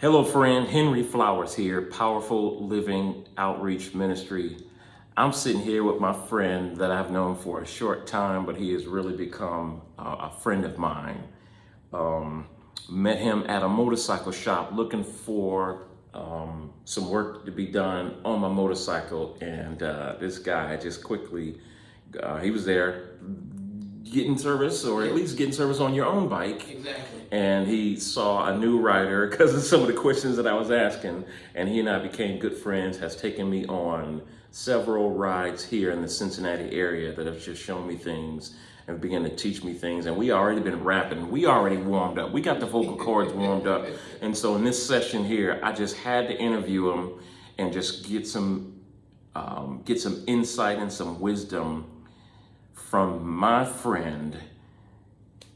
Hello, friend. Henry Flowers here, Powerful Living Outreach Ministry. I'm sitting here with my friend that I've known for a short time, but he has really become a friend of mine. Met him at a motorcycle shop looking for some work to be done on my motorcycle, and this guy just quickly, he was there getting service, or at least getting service on your own bike. Exactly. And he saw a new rider because of some of the questions that I was asking, and he and I became good friends, has taken me on several rides here in the Cincinnati area that have just shown me things and began to teach me things. And we already been rapping. We already warmed up. We got the vocal cords warmed up. And so in this session here, I just had to interview him and just get some insight and some wisdom from my friend.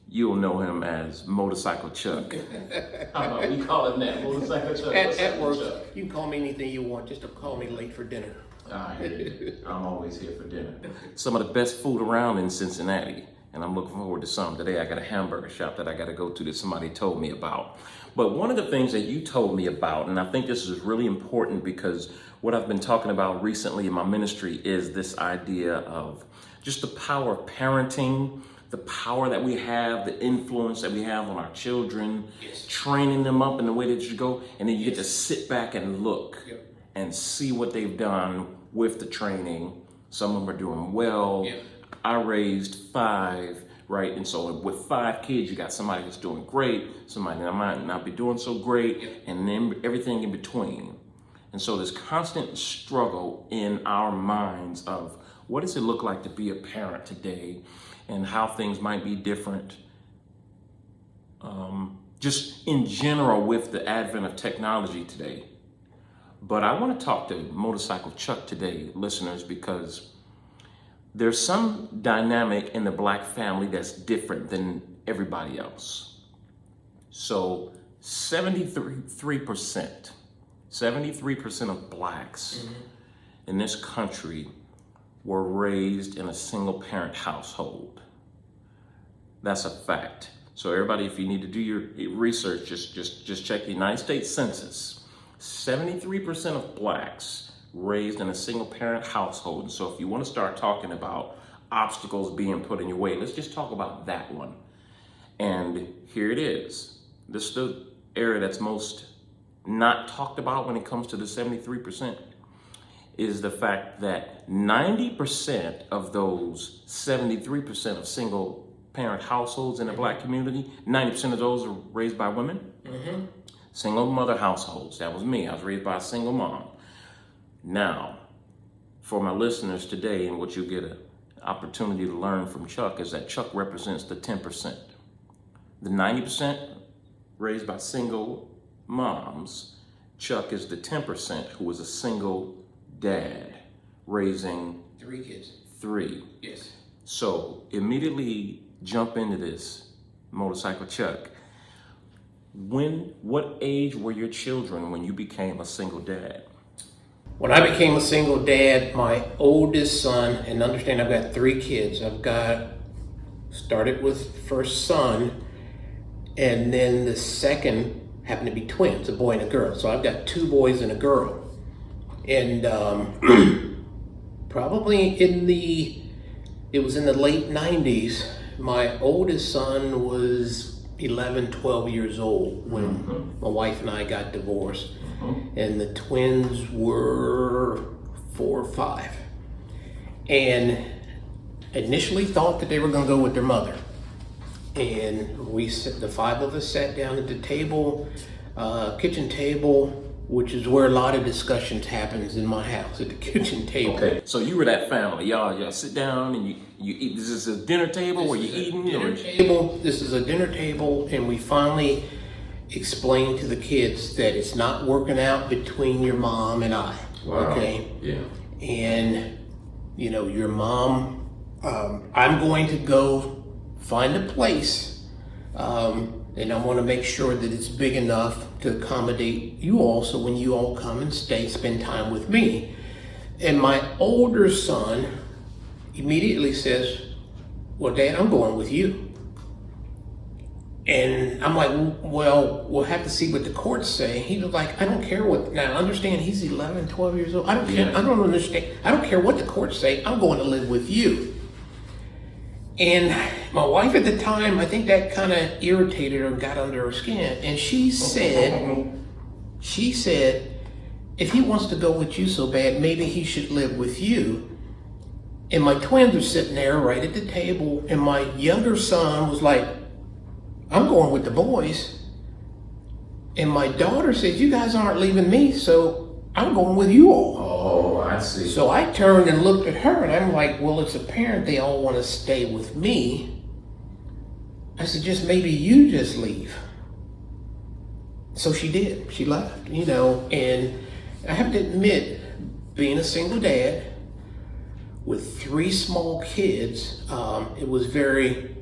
You'll know him as Motorcycle Chuck. We call him that, Motorcycle Chuck. At work, you can call me anything you want, just to call me late for dinner. I'm always here for dinner. Some of the best food around in Cincinnati, and I'm looking forward to some. Today I got a hamburger shop that I got to go to that somebody told me about. But one of the things that you told me about, and I think this is really important because what I've been talking about recently in my ministry is this idea of just the power of parenting, the power that we have, the influence that we have on our children, training them up in the way that you go, and then you get to sit back and look and see what they've done with the training. Some of them are doing well. I raised 5, right? And so with 5 kids, you got somebody that's doing great, somebody that might not be doing so great, and then everything in between. And so there's constant struggle in our minds of what does it look like to be a parent today, and how things might be different, just in general with the advent of technology today. But I want to talk to Motorcycle Chuck today, listeners, because there's some dynamic in the Black family that's different than everybody else. So 73% of Blacks in this country were raised in a single parent household. That's a fact. So everybody, if you need to do your research, just check the United States Census. 73% of Blacks raised in a single parent household. And so if you want to start talking about obstacles being put in your way, let's just talk about that one. And here it is. This is the area that's most not talked about when it comes to the 73%. Is the fact that 90% of those 73% of single parent households in the Black community, 90% of those are raised by women. Single mother households. That was me. I was raised by a single mom. Now, for my listeners today, and what you get an opportunity to learn from Chuck is that Chuck represents the 10%. The 90% raised by single moms, Chuck is the 10% who was a single dad raising 3 kids. 3. Yes. So immediately jump into this, Motorcycle Chuck. What age were your children when you became a single dad? When I became a single dad, my oldest son, and understand I've got 3 kids. Started with first son, and then the second happened to be twins, a boy and a girl. So I've got 2 boys and a girl. And probably it was in the late 90s, my oldest son was 11, 12 years old when my wife and I got divorced. And the twins were 4 or 5. And initially thought that they were going to go with their mother. And the 5 of us sat down at the table, kitchen table, which is where a lot of discussions happens in my house, at the kitchen table. Okay, so you were that family. Y'all sit down and you eat. This is a dinner table where you're eating? This is a dinner table, and we finally explained to the kids that it's not working out between your mom and I. Wow. Okay? Yeah. And, your mom, I'm going to go find a place, and I want to make sure that it's big enough to accommodate you all, so when you all come and spend time with me. And my older son immediately says, well, Dad, I'm going with you. And I'm like, well, we'll have to see what the courts say. He was like, I don't care what, now understand he's 11, 12 years old. I don't care, I don't understand. I don't care what the courts say. I'm going to live with you. And my wife at the time, I think that kind of irritated her, got under her skin. And she said, if he wants to go with you so bad, maybe he should live with you. And my twins are sitting there right at the table. And my younger son was like, I'm going with the boys. And my daughter says, you guys aren't leaving me, so I'm going with you all. Oh, I see. So I turned and looked at her, and I'm like, well, it's apparent they all want to stay with me. I said, just maybe you just leave. So she did. She left, you know. And I have to admit, being a single dad with 3 small kids, it was very...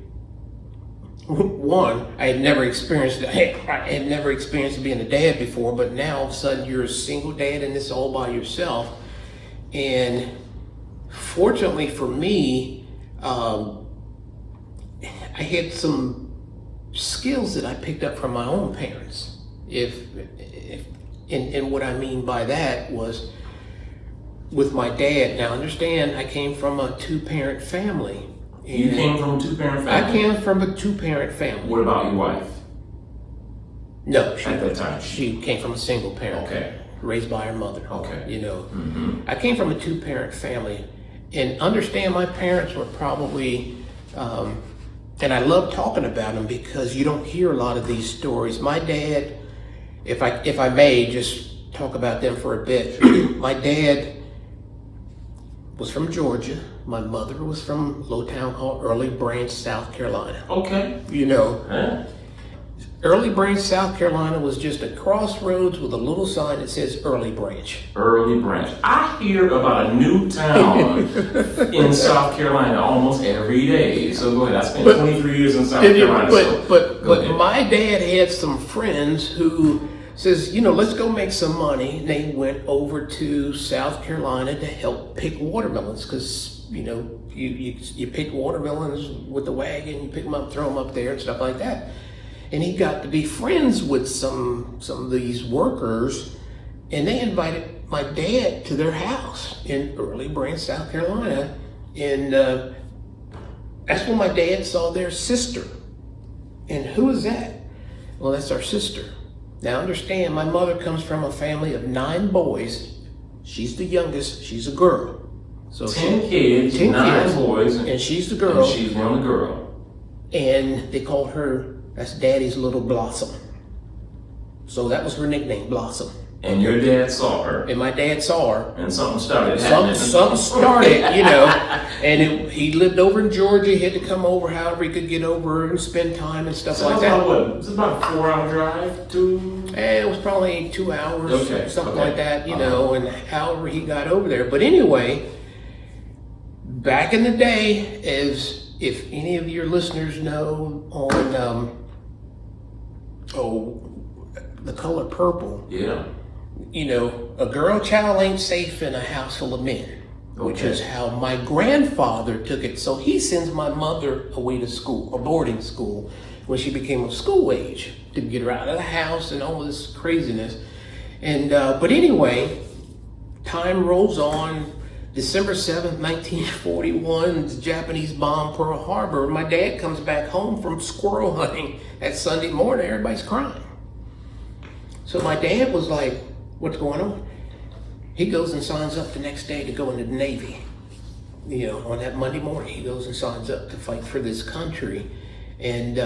One, I had never experienced being a dad before, but now all of a sudden you're a single dad and this all by yourself. And fortunately for me, I had some skills that I picked up from my own parents. And what I mean by that was with my dad. Now understand, I came from a 2-parent family. You came from a 2-parent family? I came from a 2-parent family. What about your wife? No, at that time she came from a single parent. Okay. Raised by her mother. Okay. You know, I came from a 2-parent family, and understand my parents were probably, and I love talking about them because you don't hear a lot of these stories. My dad, if I may just talk about them for a bit, my dad was from Georgia. My mother was from a little town called Early Branch, South Carolina. Okay. You know, Huh? Early Branch, South Carolina was just a crossroads with a little sign that says Early Branch. Early Branch. I hear about a new town in South Carolina almost every day. So go ahead. I spent 23 years in South Carolina. But my dad had some friends who says, you know, let's go make some money. And they went over to South Carolina to help pick watermelons because, you know, you pick watermelons with the wagon, you pick them up, throw them up there and stuff like that. And he got to be friends with some of these workers, and they invited my dad to their house in Early Branch, South Carolina. And that's when my dad saw their sister. And who is that? Well, that's our sister. Now understand, my mother comes from a family of 9 boys. She's the youngest, she's a girl. So 10 kids, 9 boys, and she's the girl. And she's the only girl. And they called her, that's Daddy's little Blossom. So that was her nickname, Blossom. And your dad saw her. And my dad saw her. And something started happening. Something started, you know. And he lived over in Georgia. He had to come over however he could get over and spend time and stuff like that. What? Was it about a 4-hour drive? It was probably 2 hours, something like that, you know, and however he got over there. But anyway, back in the day, as if any of your listeners know on The Color Purple, yeah, you know, a girl child ain't safe in a house full of men, which is how my grandfather took it. So he sends my mother away to school, or boarding school, when she became of school age, to get her out of the house and all this craziness. And but anyway, time rolls on. December 7th, 1941, the Japanese bomb Pearl Harbor. My dad comes back home from squirrel hunting that Sunday morning. Everybody's crying. So my dad was like, what's going on? He goes and signs up the next day to go into the Navy. You know, on that Monday morning, he goes and signs up to fight for this country. And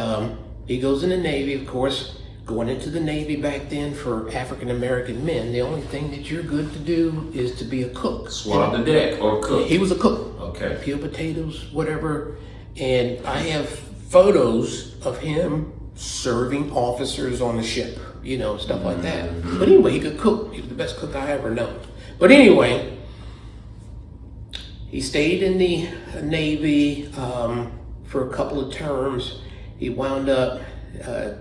he goes in the Navy, of course. Going into the Navy back then for African-American men, the only thing that you're good to do is to be a cook. Swab the deck or cook. He was a cook. Okay. Peel potatoes, whatever. And I have photos of him serving officers on the ship, you know, stuff like that. But anyway, he could cook. He was the best cook I ever known. But anyway, he stayed in the Navy for a couple of terms. He wound up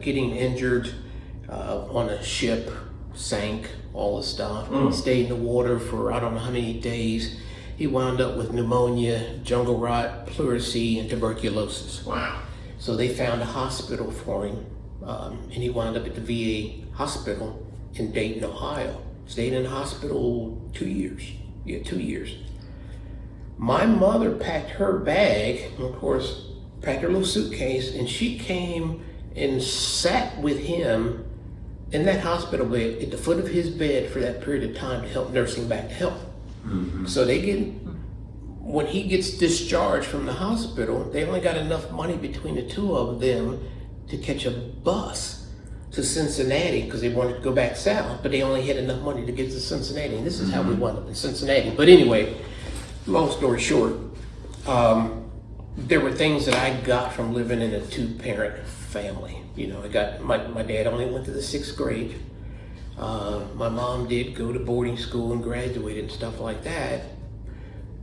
getting injured on a ship, sank, all the stuff. Stayed in the water for I don't know how many days. He wound up with pneumonia, jungle rot, pleurisy, and tuberculosis. Wow. So they found a hospital for him, and he wound up at the VA hospital in Dayton, Ohio. Stayed in the hospital 2 years. Yeah, 2 years. My mother packed her bag, and of course, packed her little suitcase, and she came and sat with him in that hospital bed at the foot of his bed for that period of time to help nurse him back to health. So when he gets discharged from the hospital, they only got enough money between the two of them to catch a bus to Cincinnati because they wanted to go back south, but they only had enough money to get to Cincinnati, and this is how we wound up in Cincinnati. But anyway, long story short, there were things that I got from living in a two-parent family. You know, I got my dad only went to the 6th grade. My mom did go to boarding school and graduated and stuff like that.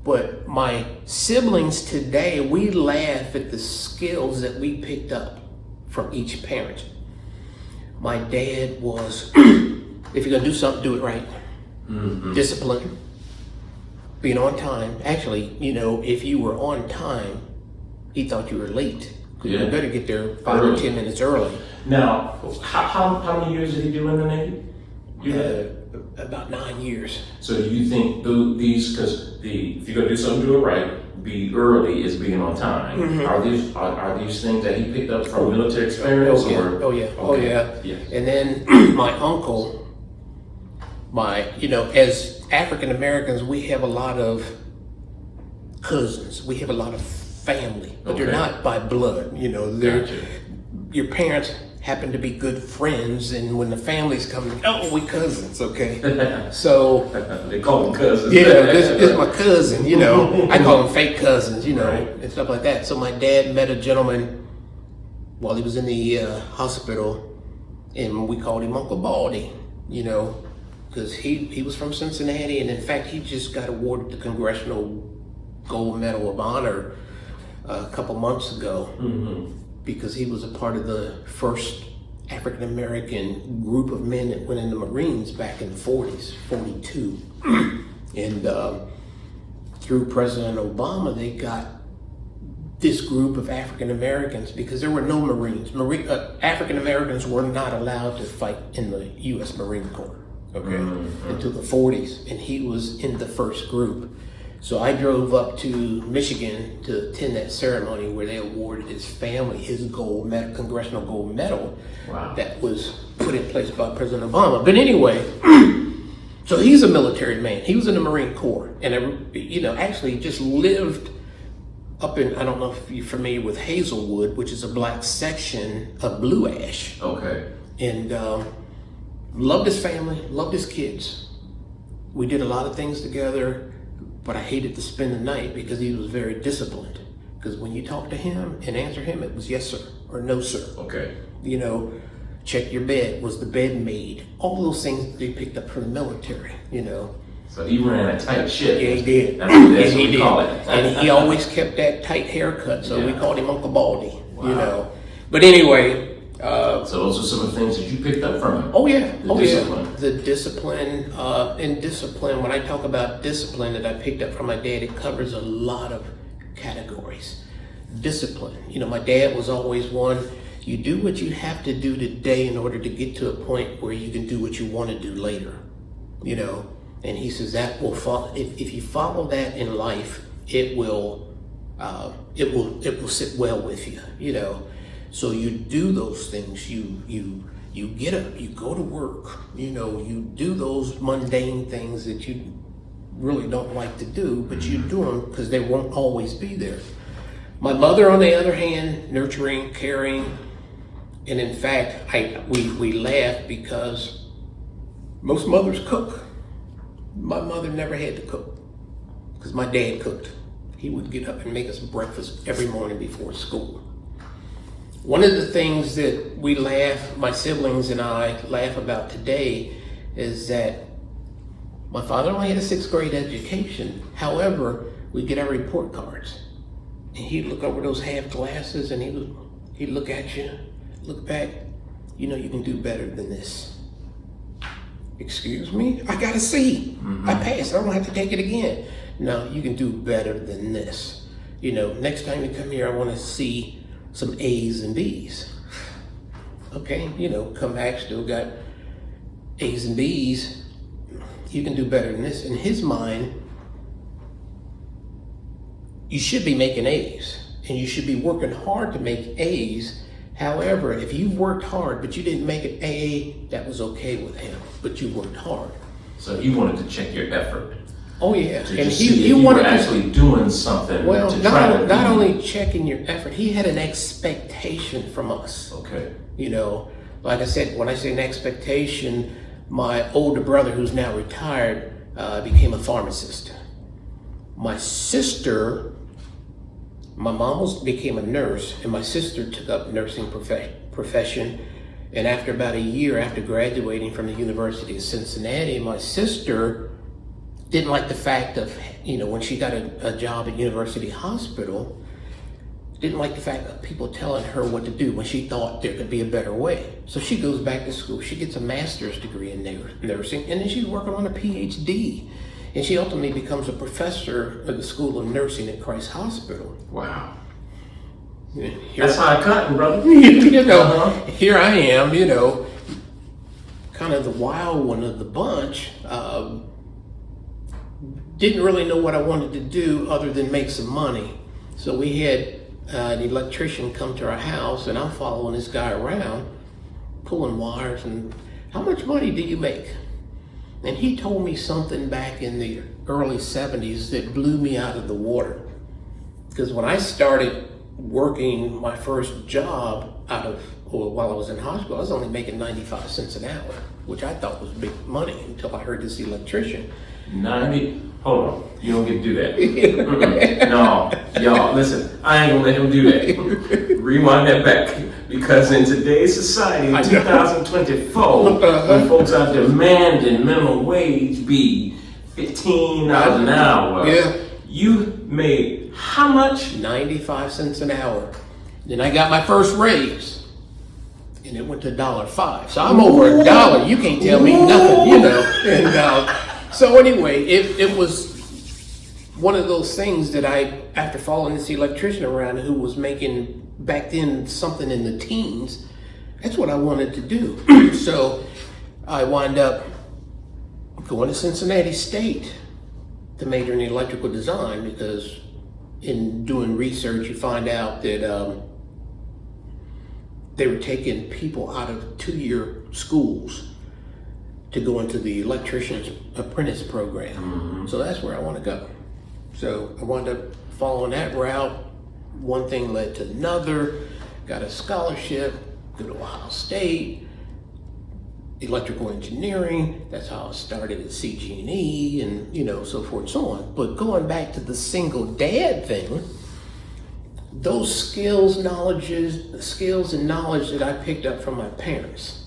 But my siblings today, we laugh at the skills that we picked up from each parent. My dad was, if you're gonna do something, do it right. Discipline, being on time. Actually, you know, if you were on time, he thought you were late. You better get there 5 or 10 minutes early. Now, how many years did he do in the Navy? About 9 years. So do you think these, because if you're gonna do something, do it right, be early is being on time. Are these things that he picked up from military experience? Oh yeah. And then my uncle, as African Americans, we have a lot of cousins. We have a lot of family, but they're not by blood. You know, your parents happen to be good friends, and when the families come, we cousins, okay? So they call them cousins. Yeah, this is my cousin, you know. I call them fake cousins, you know, and stuff like that. So my dad met a gentleman while he was in the hospital, and we called him Uncle Baldy, you know, because he was from Cincinnati, and in fact, he just got awarded the Congressional Gold Medal of Honor a couple months ago. Because he was a part of the first African American group of men that went in the Marines back in the 40s, 42. And through President Obama, they got this group of African Americans because there were no Marines. African Americans were not allowed to fight in the U.S. Marine Corps, until the 40s, and he was in the first group. So I drove up to Michigan to attend that ceremony where they awarded his family his gold medal, Congressional Gold Medal, that was put in place by President Obama. But anyway, so he's a military man. He was in the Marine Corps, and actually just lived up in, I don't know if you're familiar with Hazelwood, which is a black section of Blue Ash. And loved his family, loved his kids. We did a lot of things together. But I hated to spend the night because he was very disciplined. Because when you talk to him and answer him, it was yes, sir, or no, sir. You know, check your bed. Was the bed made? All those things they picked up from the military, you know. So he ran a tight ship. Yeah, he did. That's what we call it. And he always kept that tight haircut, so we called him Uncle Baldy, you know. But anyway. So those are some of the things that you picked up from him. The discipline. And discipline, when I talk about discipline that I picked up from my dad, it covers a lot of categories. Discipline. You know, my dad was always one, you do what you have to do today in order to get to a point where you can do what you want to do later. You know, and he says that will follow, if you follow that in life, it will sit well with you, you know. So you do those things, you get up, you go to work, you know, you do those mundane things that you really don't like to do, but you do them because they won't always be there. My mother, on the other hand, nurturing, caring, and in fact, we laugh because most mothers cook. My mother never had to cook because my dad cooked. He would get up and make us breakfast every morning before school. One of the things that we laugh, my siblings and I laugh about today, is that my father only had a 6th grade education. However, we get our report cards, and he'd look over those half glasses, and he'd look at you, look back. You know, you can do better than this. Excuse me? I got a C. I passed. I don't have to take it again. No, you can do better than this. You know, next time you come here, I want to see some A's and B's. Okay, come back, still got A's and B's. You can do better than this. In his mind, you should be making A's, and you should be working hard to make A's. However, if you worked hard but you didn't make an A, that was okay with him, but you worked hard. So he wanted to check your effort. Oh yeah, To and just see if you wanted were actually doing something. Well, to try to not only checking your effort, he had an expectation from us. Okay. Like I said, when I say an expectation, my older brother, who's now retired, became a pharmacist. My sister, my mom became a nurse, and my sister took up nursing profession. And after about a year after graduating from the University of Cincinnati, my sister didn't like the fact of, when she got a job at University Hospital, didn't like the fact of people telling her what to do when she thought there could be a better way. So she goes back to school. She gets a master's degree in nursing, and then she's working on a PhD. And she ultimately becomes a professor at the School of Nursing at Christ Hospital. Wow. That's high cotton, brother. Here I am, kind of the wild one of the bunch. Didn't really know what I wanted to do other than make some money. So we had an electrician come to our house, and I'm following this guy around, pulling wires, and how much money do you make? And he told me something back in the early 70s that blew me out of the water. Because when I started working my first job while I was in hospital, I was only making 95 cents an hour, which I thought was big money until I heard this electrician. 90? Hold on. You don't get to do that. No. Y'all, listen, I ain't gonna let him do that. Rewind that back. Because in today's society, in 2024, when folks are demanding minimum wage be $15 an hour, you made how much? 95 cents an hour. Then I got my first raise, and it went to $1.05. So I'm over $1. You can't tell me nothing, And so anyway, it was one of those things that after following this electrician around who was making back then something in the teens, that's what I wanted to do. So I wound up going to Cincinnati State to major in electrical design, because in doing research you find out that they were taking people out of 2-year schools to go into the electrician's apprentice program. Mm-hmm. So that's where I want to go. So I wound up following that route. One thing led to another. Got a scholarship, go to Ohio State, electrical engineering. That's how I started at CG&E, and so forth and so on. But going back to the single dad thing, those skills and knowledge that I picked up from my parents.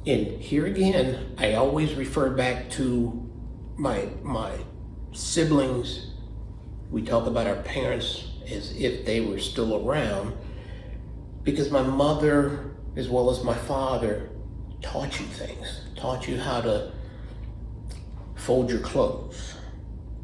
And here again, I always refer back to my siblings. We talk about our parents as if they were still around, because my mother, as well as my father, taught you things. Taught you how to fold your clothes.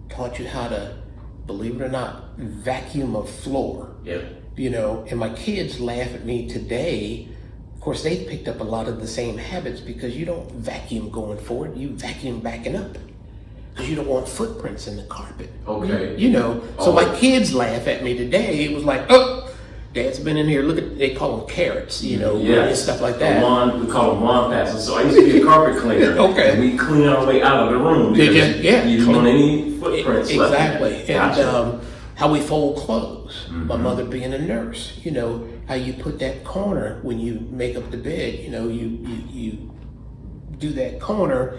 Taught you how to, believe it or not, vacuum a floor. Yeah. And my kids laugh at me today. Of course, they picked up a lot of the same habits, because you don't vacuum going forward, you vacuum backing up. Because you don't want footprints in the carpet. Okay. So my kids laugh at me today. It was like, oh, Dad's been in here. Look at, they call them carrots, and stuff like that. We call them wand passes. So I used to be a carpet cleaner. Okay. And we clean our way out of the room. Did you? Yeah. You don't want any footprints left. Exactly. Gotcha. And how we fold clothes. Mm-hmm. My mother being a nurse, how you put that corner when you make up the bed, you do that corner,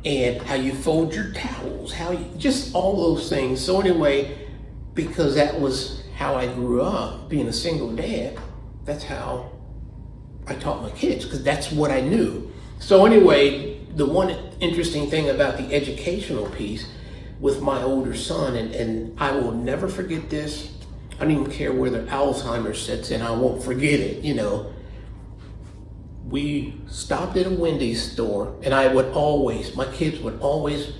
and how you fold your towels, just all those things. So anyway, because that was how I grew up, being a single dad, that's how I taught my kids, because that's what I knew. So anyway, the one interesting thing about the educational piece with my older son, and I will never forget this. I don't even care whether Alzheimer's sets in, I won't forget it, We stopped at a Wendy's store, and my kids would always,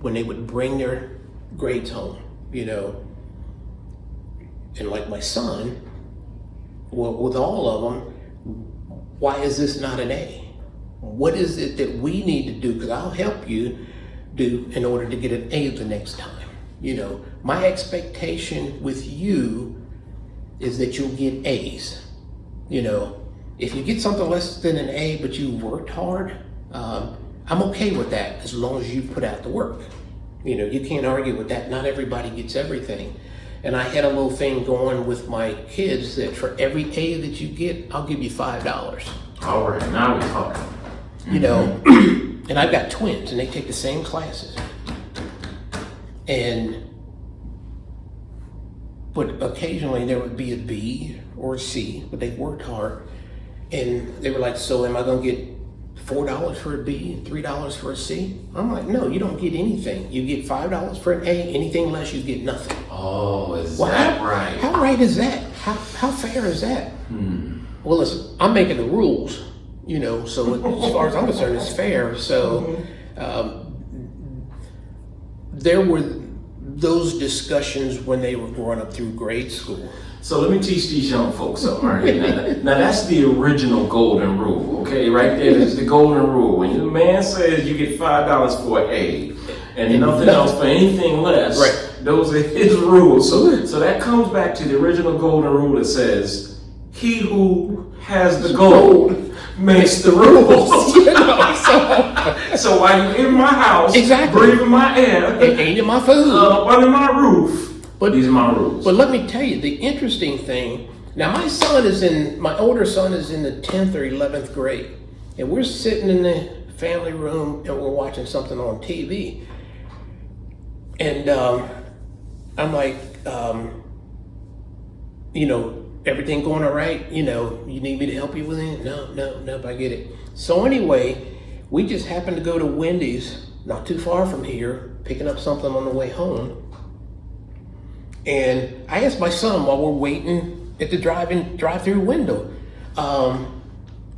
when they would bring their grades home, And like my son, well, with all of them, why is this not an A? What is it that we need to do? Because I'll help you do in order to get an A the next time. You know, my expectation with you is that you'll get A's. You know, if you get something less than an A, but you worked hard, I'm okay with that as long as you put out the work. You know, you can't argue with that. Not everybody gets everything. And I had a little thing going with my kids that for every A that you get, I'll give you $5. All right, now we're talking. You know, and I've got twins and they take the same classes. But occasionally there would be a B or a C, but they worked hard. And they were like, so am I gonna get $4 for a B and $3 for a C? I'm like, no, you don't get anything. You get $5 for an A, anything less you get nothing. Oh, is that right? How right is that? How fair is that? Well, listen, I'm making the rules, you know, so as far as I'm concerned, it's fair. So there were those discussions when they were growing up through grade school. So let me teach these young folks something. Right? Now that's the original golden rule, okay? Right there is the golden rule. When your man says you get $5 for an A and nothing else for anything less, right. Those are his rules. So that comes back to the original golden rule that says, he who has the gold makes the rules. You know, so while you're in my house, exactly. breathing my air, eating my food, under my roof, but these are my rules. But let me tell you, the interesting thing, now my older son is in the 10th or 11th grade, and we're sitting in the family room and we're watching something on TV. And I'm like, you know, everything going all right? You know, you need me to help you with it? No, I get it. So anyway, we just happened to go to Wendy's, not too far from here, picking up something on the way home. And I asked my son while we're waiting at the drive-through window,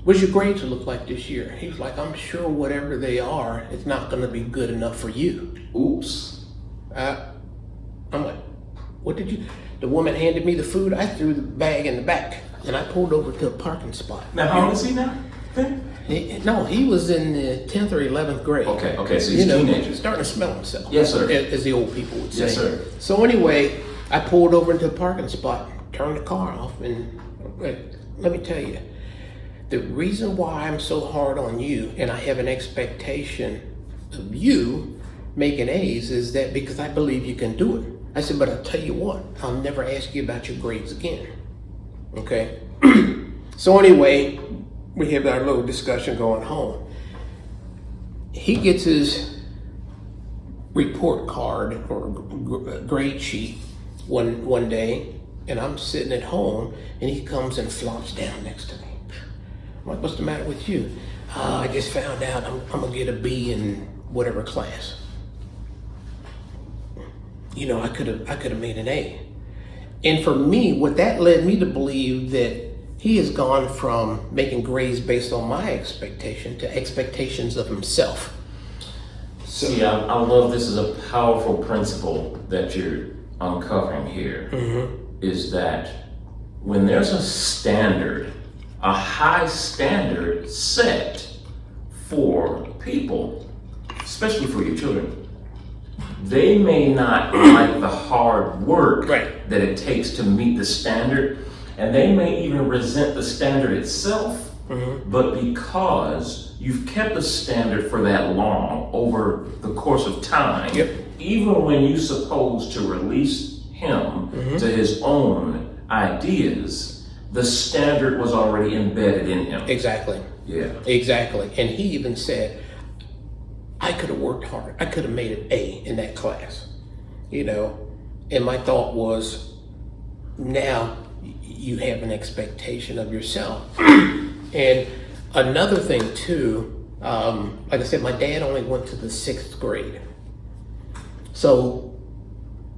what's your grades look like this year? He was like, I'm sure whatever they are, it's not gonna be good enough for you. Oops. I'm like, what did you? The woman handed me the food. I threw the bag in the back and I pulled over to a parking spot. Now, how old is he now? No, he was in the 10th or 11th grade. Okay, so he's a teenager. Starting to smell himself. Yes, sir. As the old people would say. Yes, sir. So anyway, I pulled over into a parking spot, turned the car off, and let me tell you, the reason why I'm so hard on you and I have an expectation of you making A's is that because I believe you can do it. I said, but I'll tell you what, I'll never ask you about your grades again. Okay? So anyway, we have our little discussion going home. He gets his report card or grade sheet one day, and I'm sitting at home, and he comes and flops down next to me. I'm like, what's the matter with you? I just found out I'm gonna get a B in whatever class. You know, I could have made an A. And for me, what that led me to believe that he has gone from making grades based on my expectation to expectations of himself. So, see, I love this is a powerful principle that you're uncovering here, is that when there's a standard, a high standard set for people, especially for your children, they may not like the hard work that it takes to meet the standard, and they may even resent the standard itself, but because you've kept a standard for that long over the course of time, even when you're supposed to release him to his own ideas, the standard was already embedded in him. Exactly. Yeah. Exactly. And he even said, I could have worked hard. I could have made an A in that class, you know? And my thought was, now you have an expectation of yourself. And another thing too, like I said, my dad only went to the 6th grade. So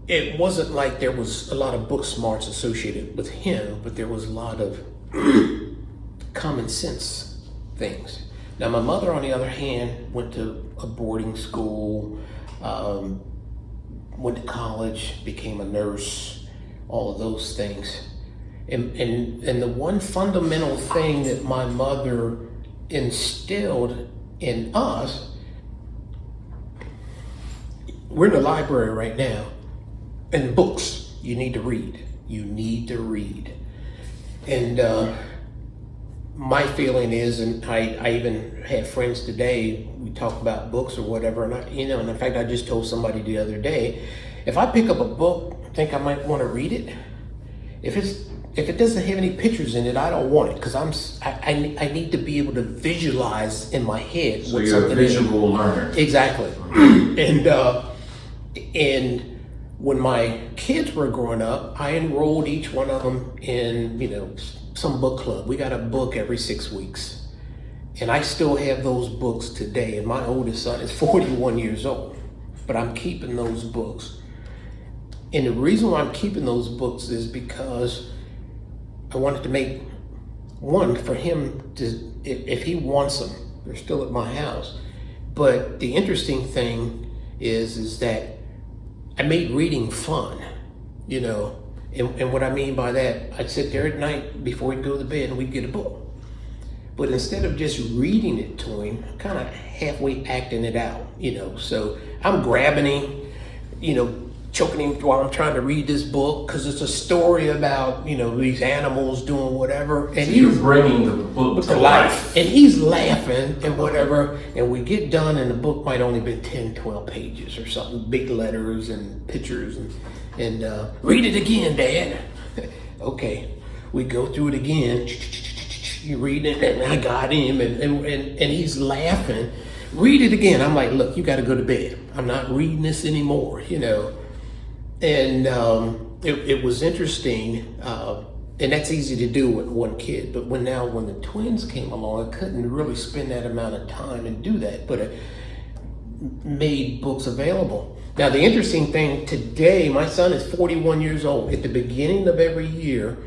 it wasn't like there was a lot of book smarts associated with him, but there was a lot of common sense things. Now, my mother, on the other hand, went to a boarding school, went to college, became a nurse, all of those things. And the one fundamental thing that my mother instilled in us, we're in the library right now, and books, you need to read. You need to read. And my feeling is, and I even had friends today, we talk about books or whatever, and and in fact, I just told somebody the other day, if I pick up a book, think I might want to read it, if it doesn't have any pictures in it, I don't want it, because I need to be able to visualize in my head. So you're a visual learner. Exactly. And when my kids were growing up, I enrolled each one of them in, some book club. We got a book every 6 weeks. And I still have those books today. And my oldest son is 41 years old. But I'm keeping those books. And the reason why I'm keeping those books is because I wanted to make one for him to, if he wants them, they're still at my house. But the interesting thing is that I made reading fun, and what I mean by that, I'd sit there at night before he'd go to bed and we'd get a book. But instead of just reading it to him, kind of halfway acting it out, So I'm grabbing him, choking him while I'm trying to read this book, because it's a story about, these animals doing whatever. And so you're bringing the book to life. And he's laughing and whatever. And we get done and the book might only be 10, 12 pages or something, big letters and pictures. And read it again, Dad. Okay, we go through it again. You read it, and I got him, and he's laughing. Read it again. I'm like, look, you got to go to bed. I'm not reading this anymore, And it was interesting, and that's easy to do with one kid. But when the twins came along, I couldn't really spend that amount of time and do that. But it made books available. Now, the interesting thing today, my son is 41 years old. At the beginning of every year,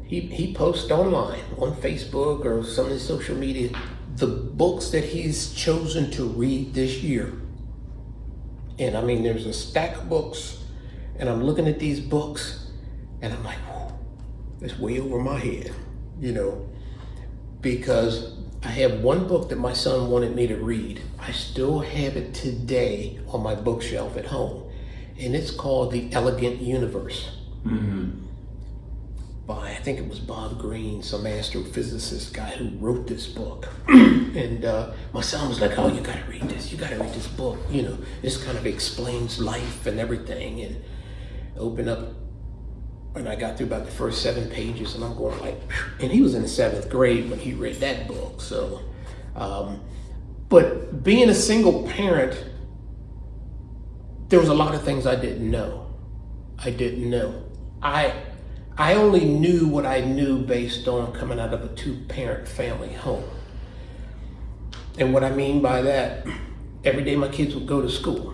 he posts online on Facebook or some of the social media the books that he's chosen to read this year. And I mean, there's a stack of books, and I'm looking at these books, and I'm like, whoa, that's way over my head, because I have one book that my son wanted me to read. I still have it today on my bookshelf at home, and it's called The Elegant Universe. Mm-hmm. By, I think it was Bob Greene, some astrophysicist guy who wrote this book. And my son was like, oh, you gotta read this. You gotta read this book. This kind of explains life and everything. And open up, and I got through about the first 7 pages, and I'm going like, and he was in the 7th grade when he read that book. So, but being a single parent, there was a lot of things I didn't know. I only knew what I knew based on coming out of a 2-parent family home. And what I mean by that, every day my kids would go to school.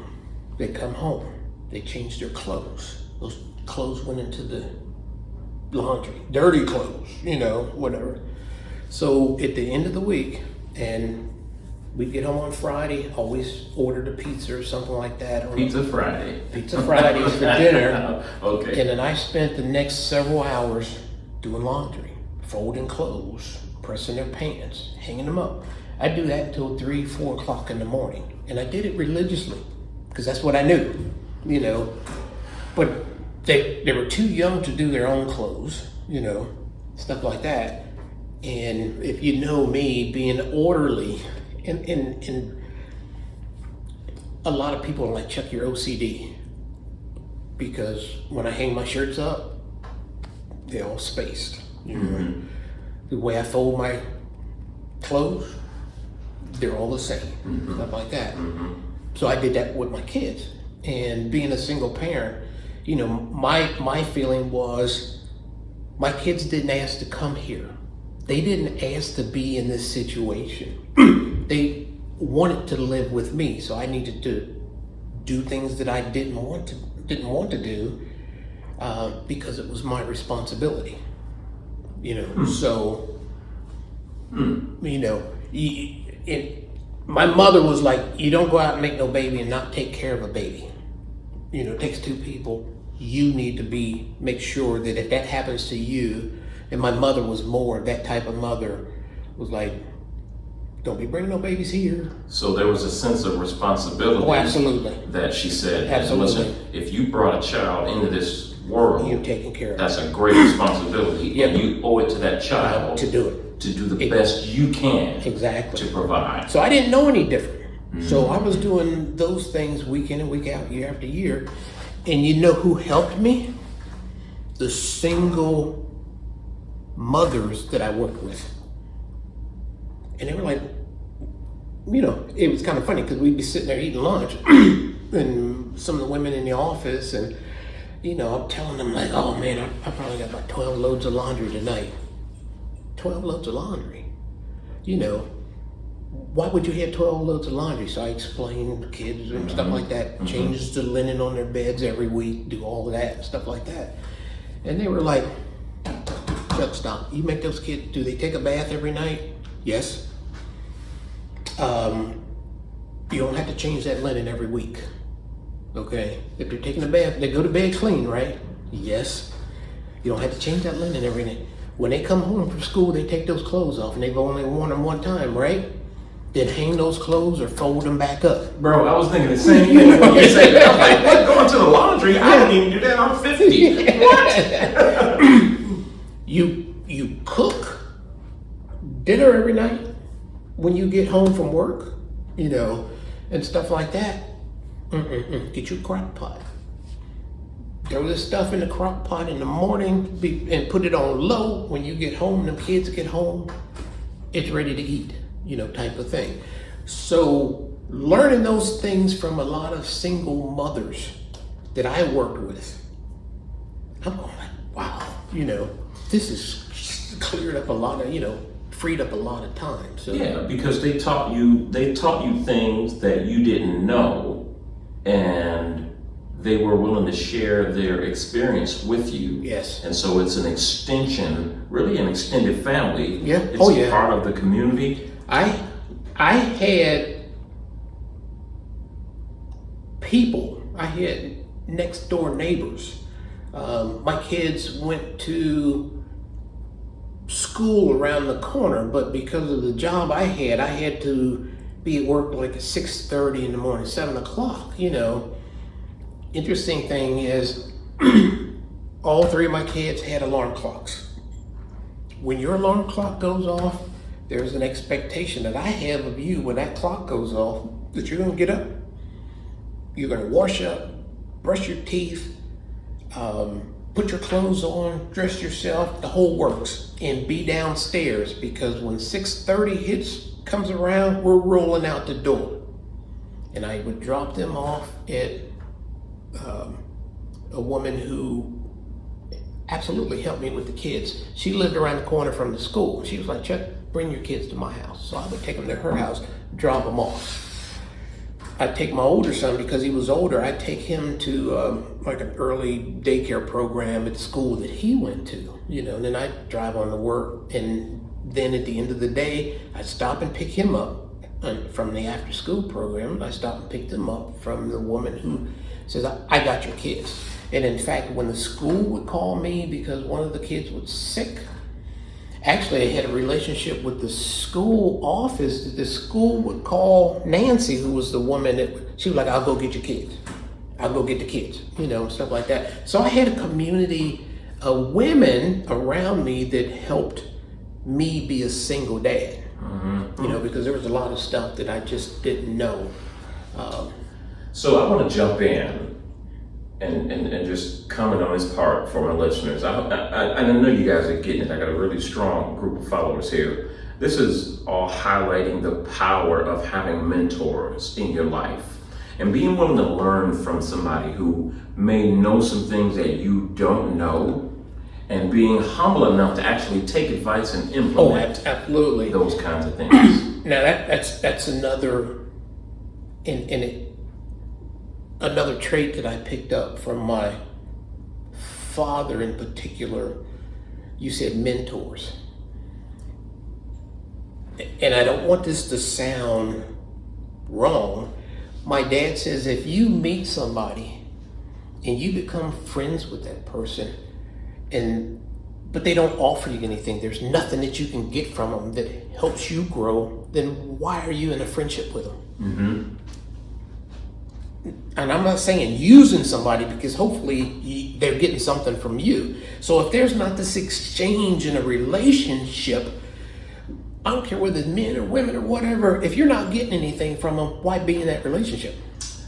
They'd come home. They changed their clothes. Those clothes went into the laundry. Dirty clothes, whatever. So at the end of the week, and we'd get home on Friday, always ordered a pizza or something like that. Pizza Fridays for dinner. Okay. And then I spent the next several hours doing laundry, folding clothes, pressing their pants, hanging them up. I'd do that until 3, 4 o'clock in the morning. And I did it religiously, because that's what I knew, But they were too young to do their own clothes, stuff like that. And if you know me, being orderly, and a lot of people are like, Chuck, you're OCD, because when I hang my shirts up, they're all spaced. Mm-hmm. The way I fold my clothes, they're all the same, stuff like that. Mm-hmm. So I did that with my kids. And being a single parent, my feeling was my kids didn't ask to come here. They didn't ask to be in this situation. They wanted to live with me, so I needed to do things that I didn't want to do because it was my responsibility. So my mother was like, you don't go out and make no baby and not take care of a baby. It takes 2 people you need to make sure that if that happens to you, and my mother was more that type of mother, was like, don't be bringing no babies here. So there was a sense of responsibility. Oh, absolutely. That she said, Absolutely. listen, if you brought a child into this world, You're taking care of that's a great responsibility. Yep. And you owe it to that child to do it. To do the best you can. Exactly. To provide. So I didn't know any different. So I was doing those things week in and week out, year after year. And you know who helped me? The single mothers that I worked with. And they were like, you know, it was kind of funny because we'd be sitting there eating lunch and some of the women in the office, and, you know, I'm telling them like, oh man, I probably got about 12 loads of laundry tonight. 12 loads of laundry. You know, why would you have 12 loads of laundry? So I explained to kids and stuff like that, changes the linen on their beds every week, do all of that, stuff like that. And they were like, Chuck, stop. You make those kids, do they take a bath every night? Yes. You don't have to change that linen every week. Okay? If they're taking a bath, they go to bed clean, right? Yes. You don't have to change that linen every night. When they come home from school, they take those clothes off and they've only worn them one time, right? Then hang those clothes or fold them back up. Bro, I was thinking the same thing when you said that. I'm like, what, going to the laundry? I don't even do that. I'm 50. What? You cook dinner every night when you get home from work, you know, and stuff like that. Get you a crock pot. Throw this stuff in the crock pot in the morning and put it on low. When you get home, the kids get home, it's ready to eat, you know, type of thing. So learning those things from a lot of single mothers that I worked with, I'm going like, wow, you know, this is cleared up a lot of, you know, freed up a lot of time. So yeah, because they taught you things that you didn't know, and they were willing to share their experience with you. Yes. And so it's an extension, really an extended family. Yeah. It's part of the community. I had people, I had next door neighbors. My kids went to school around the corner, but because of the job I had to be at work like at 6:30 in the morning, 7 o'clock, you know. Interesting thing is, all three of my kids had alarm clocks. When your alarm clock goes off, there's an expectation that I have of you when that clock goes off, that you're gonna get up, you're gonna wash up, brush your teeth, put your clothes on, dress yourself, the whole works, and be downstairs, because when 6:30 comes around, we're rolling out the door. And I would drop them off at a woman who absolutely helped me with the kids. She lived around the corner from the school. She was like, Chuck, bring your kids to my house. So I would take them to her house, drop them off. I'd take my older son, because he was older, I'd take him to like an early daycare program at the school that he went to, you know, and then I'd drive on to work. And then at the end of the day, I'd stop and pick him up from the after school program. I stopped and picked him up from the woman who says, I got your kids. And in fact, when the school would call me because one of the kids was sick, actually I had a relationship with the school office that the school would call Nancy, who was the woman that, she was like, I'll go get your kids. I'll go get the kids, you know, stuff like that. So I had a community of women around me that helped me be a single dad. You know, because there was a lot of stuff that I just didn't know. So I want to jump in and just comment on this part for my listeners. I know you guys are getting it. I got a really strong group of followers here. This is all highlighting the power of having mentors in your life and being willing to learn from somebody who may know some things that you don't know, and being humble enough to actually take advice and implement absolutely those kinds of things. Now that's another another trait that I picked up from my father in particular. You said mentors. And I don't want this to sound wrong. My dad says if you meet somebody and you become friends with that person, but they don't offer you anything, there's nothing that you can get from them that helps you grow, then why are you in a friendship with them? Mm-hmm. And I'm not saying using somebody, because hopefully they're getting something from you. So if there's not this exchange in a relationship, I don't care whether it's men or women or whatever, if you're not getting anything from them, why be in that relationship?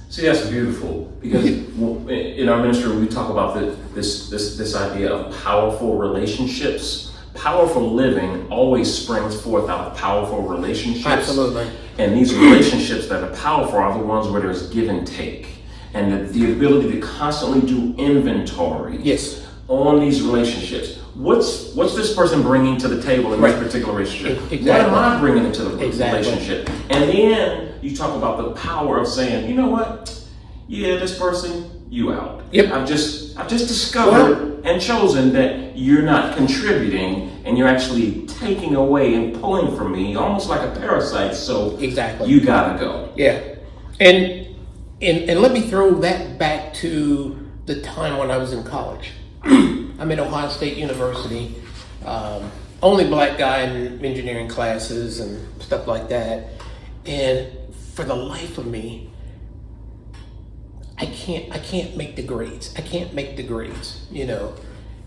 See, that's beautiful, because in our ministry we talk about this idea of powerful relationships. Powerful living always springs forth out of powerful relationships. Absolutely. And these relationships that are powerful are the ones where there's give and take, and the ability to constantly do inventory. Yes. On these relationships. What's this person bringing to the table in this particular relationship? Exactly. What am I bringing into the relationship? And then you talk about the power of saying, you know what? Yeah, this person, you out. Yep. I've just discovered and chosen that you're not contributing, and you're actually taking away and pulling from me, almost like a parasite. So exactly, you gotta go. Yeah, and let me throw that back to the time when I was in college. I'm at Ohio State University, only black guy in engineering classes and stuff like that. And for the life of me, I can't make the grades. I can't make the grades, you know.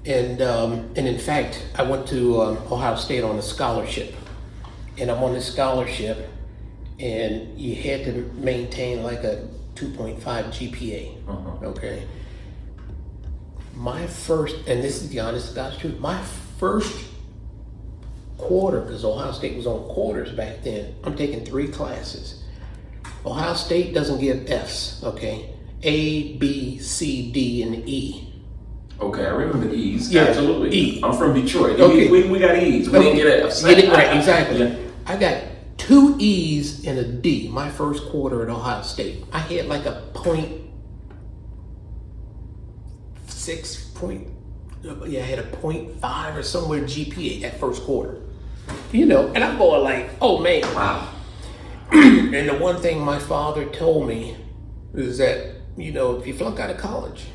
And in fact, I went to Ohio State on a scholarship, and I'm on this scholarship, and you had to maintain like a 2.5 GPA. Okay. My first, and this is the honest to God's truth, my first quarter, because Ohio State was on quarters back then, I'm taking 3 classes. Ohio State doesn't give Fs, okay? A, B, C, D, and E. Okay, I remember the E's. Yeah, absolutely. E. I'm from Detroit. Okay. We got E's. We didn't get F's. Get it right, exactly. Yeah. I got 2 E's and a D my first quarter at Ohio State. I had like a I had a 0.5 or somewhere GPA that first quarter. You know, and I'm going like, oh man. Wow. And the one thing my father told me is that, you know, if you flunk out of college,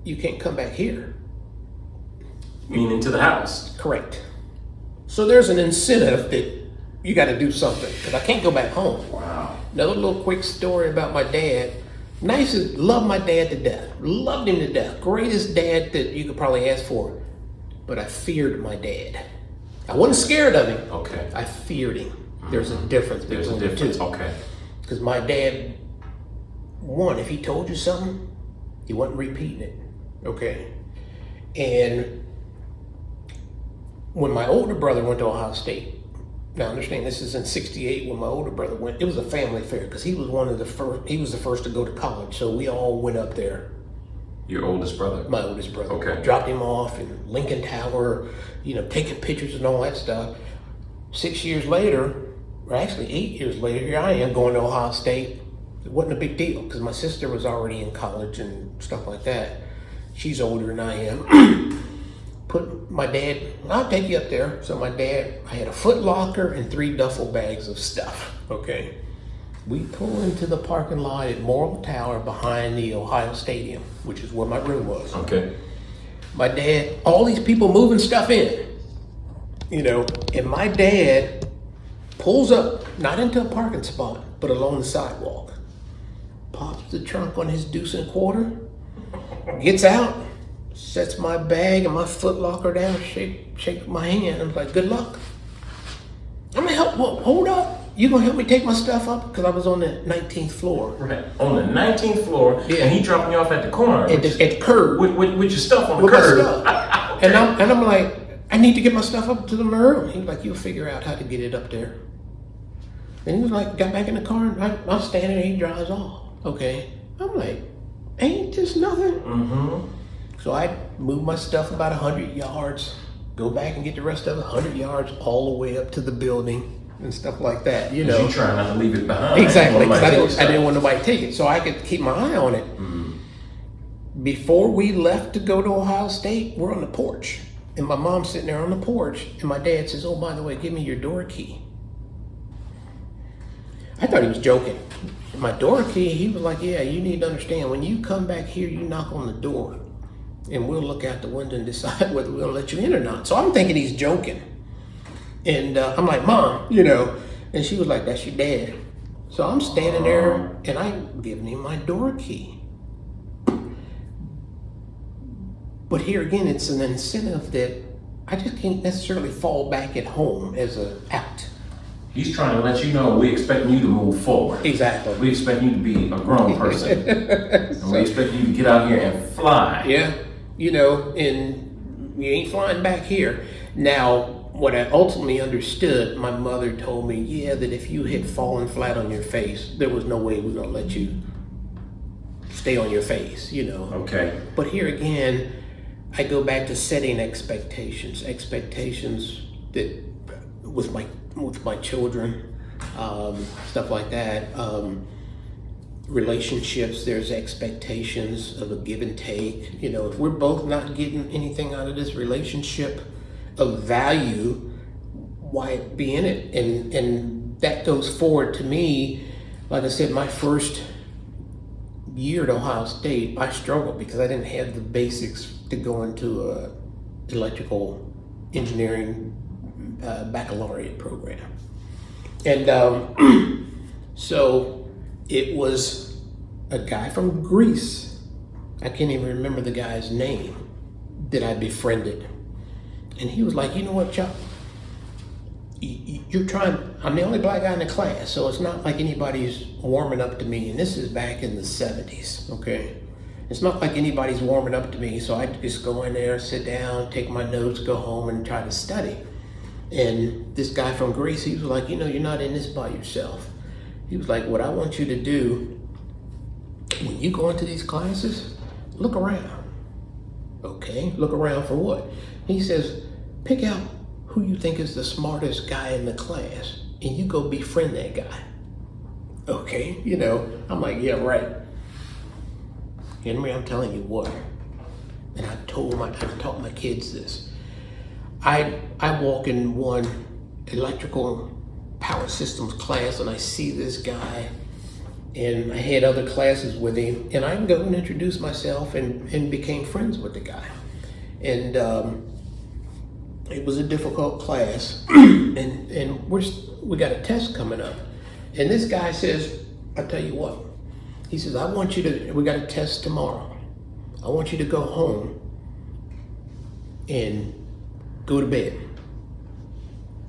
you can't come back here. Meaning to the house. Correct. So there's an incentive that you got to do something, because I can't go back home. Wow. Another little quick story about my dad. Loved my dad to death. Loved him to death. Greatest dad that you could probably ask for. But I feared my dad. I wasn't scared of him. Okay. I feared him. There's a difference between the two. Okay. Because my dad, one, if he told you something, he wasn't repeating it. Okay. And when my older brother went to Ohio State, now understand this is in '68 when my older brother went, it was a family affair because he was the first to go to college. So we all went up there. Your oldest brother? My oldest brother. Okay. Dropped him off in Lincoln Tower, you know, taking pictures and all that stuff. 6 years later, or actually 8 years later, here I am going to Ohio State. It wasn't a big deal because my sister was already in college and stuff like that. She's older than I am. Put my dad, I'll take you up there. So my dad, I had a Foot Locker and 3 duffel bags of stuff, okay? We pull into the parking lot at Morrill Tower behind the Ohio Stadium, which is where my room was. Okay. My dad, all these people moving stuff in, you know, and my dad pulls up, not into a parking spot, but along the sidewalk. Pops the trunk on his deuce and quarter, gets out, sets my bag and my Foot Locker down, shake my hand. I'm like, good luck. I'm gonna help, hold up. You gonna help me take my stuff up? Because I was on the 19th floor. Right. On the 19th floor, Yeah. and he dropping you off at the corner. At the curb. With your stuff on the With my curb. stuff. Okay. And I'm like, I need to get my stuff up to the room. He was like, you'll figure out how to get it up there. And he was like, got back in the car, and I'm standing there, he drives off. Okay. I'm like, ain't this nothing? Mm-hmm. So I move my stuff about 100 yards, go back and get the rest of it 100 yards all the way up to the building and stuff like that, you know. You trying not to leave it behind. Exactly, because Nobody I didn't want nobody to take it, so I could keep my eye on it. Mm. Before we left to go to Ohio State, we're on the porch, and my mom's sitting there on the porch, and my dad says, oh, by the way, give me your door key. I thought he was joking. My door key, he was like, yeah, you need to understand, when you come back here, you knock on the door and we'll look out the window and decide whether we'll let you in or not. So I'm thinking he's joking. And I'm like, Mom, and she was like, that's your dad. So I'm standing there and I'm giving him my door key. But here again, it's an incentive that I just can't necessarily fall back at home as an act. He's trying to let you know we expect you to move forward. Exactly. We expect you to be a grown person. And we expect you to get out here and fly. Yeah, and you ain't flying back here. Now, what I ultimately understood, my mother told me, yeah, that if you had fallen flat on your face, there was no way we were gonna let you stay on your face, Okay. But here again, I go back to setting expectations that with my children, stuff like that. Relationships, there's expectations of a give and take. If we're both not getting anything out of this relationship of value, why be in it? And that goes forward to me. Like I said, my first year at Ohio State, I struggled because I didn't have the basics to go into a electrical engineering baccalaureate program. And so it was a guy from Greece, I can't even remember the guy's name, that I befriended. And he was like, you know what, Chuck? I'm the only black guy in the class, so it's not like anybody's warming up to me. And this is back in the 70s, okay? It's not like anybody's warming up to me, so I just go in there, sit down, take my notes, go home and try to study. And this guy from Greece, he was like, you're not in this by yourself. He was like, what I want you to do, when you go into these classes, look around. Okay, look around for what? He says, pick out who you think is the smartest guy in the class, and you go befriend that guy. Okay, I'm like, yeah, right. Henry, I'm telling you what, and I taught my kids this. I walk in one electrical power systems class and I see this guy, and I had other classes with him, and I go and introduce myself and became friends with the guy. And it was a difficult class, and we got a test coming up. And this guy says, I'll tell you what, he says, we got a test tomorrow. I want you to go home and go to bed.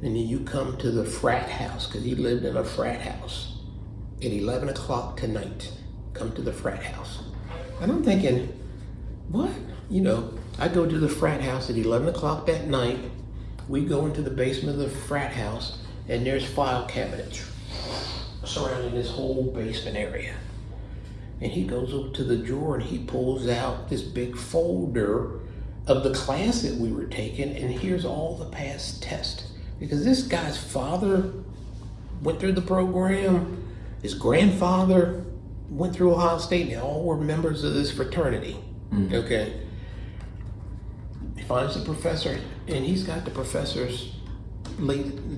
And then you come to the frat house, because he lived in a frat house, at 11 o'clock tonight. Come to the frat house. And I'm thinking, what? I go to the frat house at 11 o'clock that night. We go into the basement of the frat house, and there's file cabinets surrounding this whole basement area. And he goes up to the drawer and he pulls out this big folder of the class that we were taking, and here's all the past tests. Because this guy's father went through the program, his grandfather went through Ohio State, and they all were members of this fraternity. Okay. He finds the professor, and he's got the professor's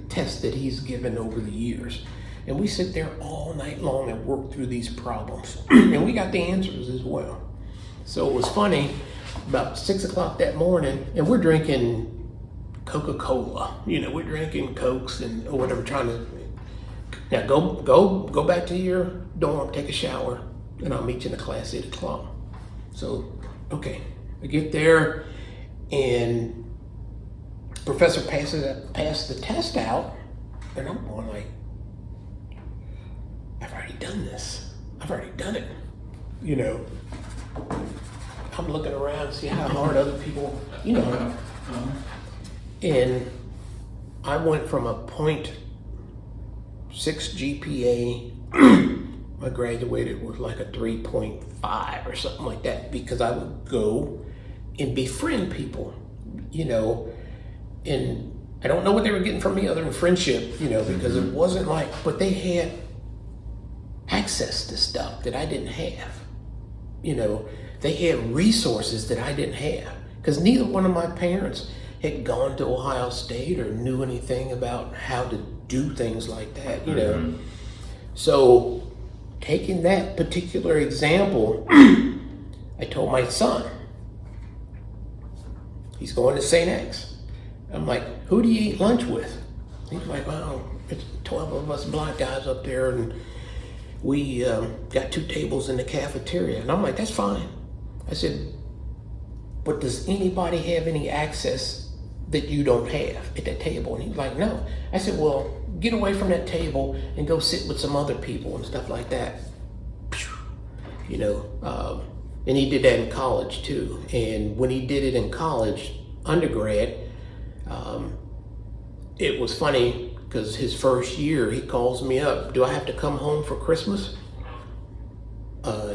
test that he's given over the years. And we sit there all night long and work through these problems. And we got the answers as well. So it was funny, about 6 o'clock that morning, and we're drinking Coca-Cola. We're drinking Cokes or whatever, trying to, now go back to your dorm, take a shower, and I'll meet you in the class at 8 o'clock. So, okay, I get there, and professor passed the test out, and I'm going like, I've already done this. I've already done it. I'm looking around to see how hard other people, And I went from a 0.6 GPA, I graduated with like a 3.5 or something like that, because I would go and befriend people, and I don't know what they were getting from me other than friendship, because it wasn't like, but they had access to stuff that I didn't have. They had resources that I didn't have, because neither one of my parents had gone to Ohio State or knew anything about how to do things like that, So, taking that particular example, I told my son, he's going to St. X. I'm like, who do you eat lunch with? He's like, well, it's 12 of us black guys up there, and we got 2 tables in the cafeteria. And I'm like, that's fine. I said, but does anybody have any access that you don't have at that table? And he's like, no. I said, well, get away from that table and go sit with some other people and stuff like that. You know, and he did that in college too. And when he did it in college, undergrad, it was funny because his first year, he calls me up, do I have to come home for Christmas?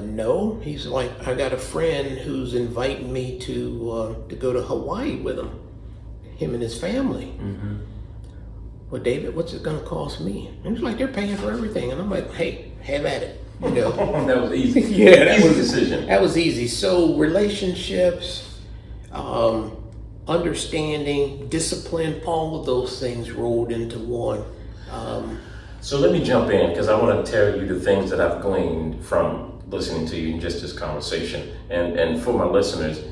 No. He's like, I got a friend who's inviting me to go to Hawaii with him and his family. Mm-hmm. Well, David, what's it gonna cost me? And he's like, they're paying for everything. And I'm like, hey, have at it. You know? That was easy. Yeah, that easy was decision. That was easy. So relationships, understanding, discipline, all of those things rolled into one. So let me jump in because I want to tell you the things that I've gleaned from listening to you in just this conversation. And for my listeners,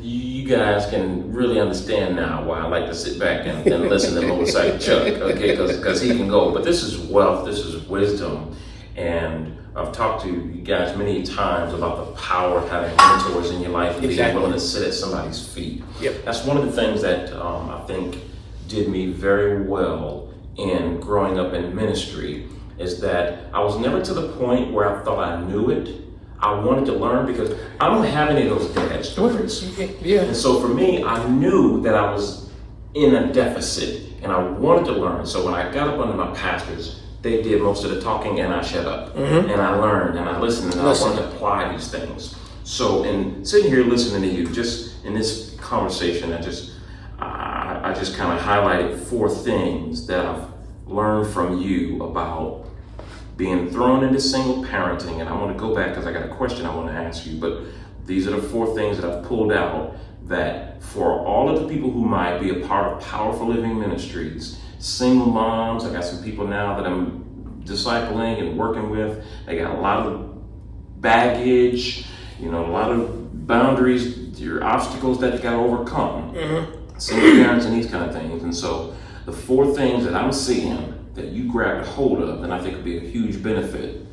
you guys can really understand now why I like to sit back and listen to Motorcycle Chuck, okay? Because he can go. But this is wealth, this is wisdom. And I've talked to you guys many times about the power of having mentors in your life and being willing to sit at somebody's feet. Yep. That's one of the things that I think did me very well in growing up in ministry, is that I was never to the point where I thought I knew it. I wanted to learn because I don't have any of those dad stories. Yeah. And so for me, I knew that I was in a deficit and I wanted to learn. So when I got up under my pastors, they did most of the talking and I shut up. Mm-hmm. And I learned and I listened and I wanted to apply these things. So in sitting here listening to you, just in this conversation, I just kind of highlighted 4 things that I've learned from you about being thrown into single parenting. And I want to go back because I got a question I want to ask you, but these are the 4 things that I've pulled out that for all of the people who might be a part of Powerful Living Ministries, single moms, I got some people now that I'm discipling and working with, they got a lot of baggage, you know, a lot of boundaries, your obstacles that you got to overcome. Mm-hmm. Single parents and these kind of things. And so the 4 things that I'm seeing that you grabbed a hold of, and I think would be a huge benefit.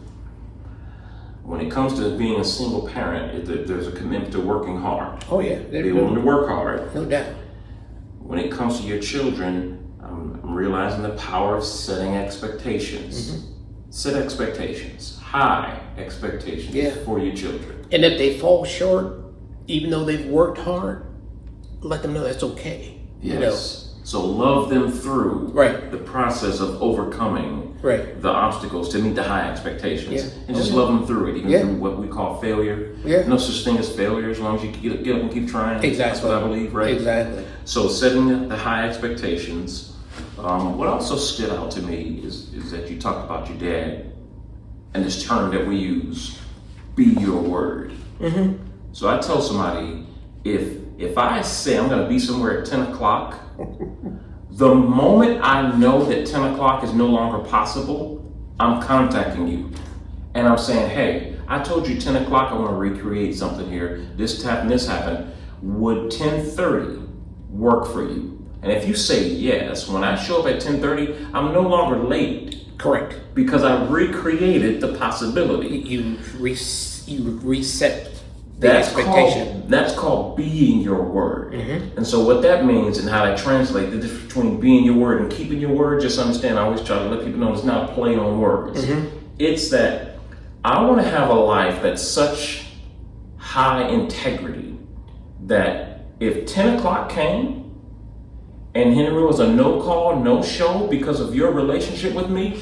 When it comes to being a single parent, there's a commitment to working hard. Oh yeah. Be willing to work hard. No doubt. When it comes to your children, I'm realizing the power of setting expectations. Mm-hmm. Set expectations, high expectations for your children. And if they fall short, even though they've worked hard, let them know that's okay. Yes. You know? So love them through the process of overcoming the obstacles to meet the high expectations. And just love them through it, even through what we call failure. No such thing as failure as long as you can get up and keep trying. Exactly. That's what I believe, right? Exactly. So setting the high expectations. What also stood out to me is that you talked about your dad and this term that we use, be your word. Mm-hmm. So I tell somebody, if I say I'm going to be somewhere at 10 o'clock, the moment I know that 10 o'clock is no longer possible, I'm contacting you. And I'm saying, hey, I told you 10 o'clock I want to recreate something here. This happened. Would 10:30 work for you? And if you say yes, when I show up at 10:30, I'm no longer late. Correct. Because I recreated the possibility. You reset the expectation. That's called being your word. Mm-hmm. And so what that means and how that translates, the difference between being your word and keeping your word, just understand, I always try to let people know it's not a play on words. Mm-hmm. It's that I want to have a life that's such high integrity that if 10 o'clock came and Henry was a no call, no show because of your relationship with me,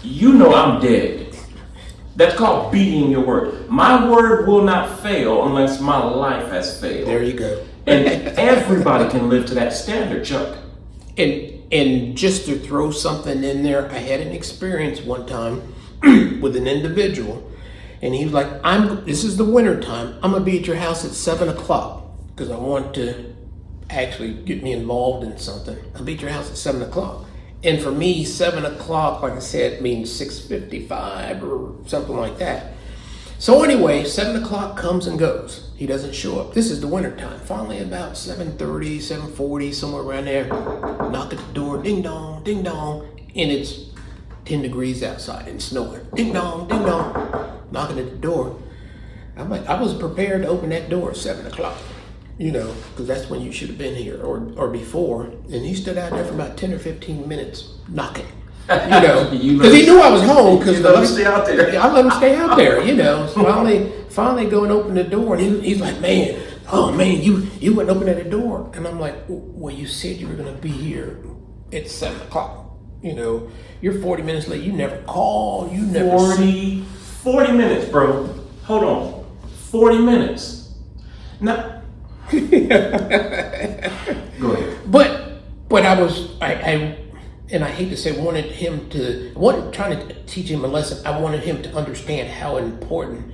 you know I'm dead. That's called being your word. My word will not fail unless my life has failed. There you go. And everybody can live to that standard, Chuck. And just to throw something in there, I had an experience one time with an individual, and he was like, this is the winter time, I'm gonna be at your house at 7 o'clock because I want to actually get me involved in something. I'll be at your house at 7 o'clock. And for me, 7 o'clock, like I said, means 6:55 or something like that. So anyway, 7 o'clock comes and goes. He doesn't show up. This is the winter time. Finally, about 7:30, 7:40, somewhere around there, knock at the door, ding dong, and it's 10 degrees outside and snowing. Ding dong, knocking at the door. I'm like, I was prepared to open that door at 7 o'clock, because that's when you should have been here or before. And he stood out there for about 10 or 15 minutes knocking. Because he knew I was home. Because you let him stay out there. I let him stay out there. So finally go and open the door, and he's like, "Man, you wouldn't open that door." And I'm like, "Well, you said you were going to be here at 7 o'clock. You're 40 minutes late. You never call. You never 40 minutes, bro. Hold on, 40 minutes. Now, go ahead. But I hate to say, I wasn't trying to teach him a lesson. I wanted him to understand how important,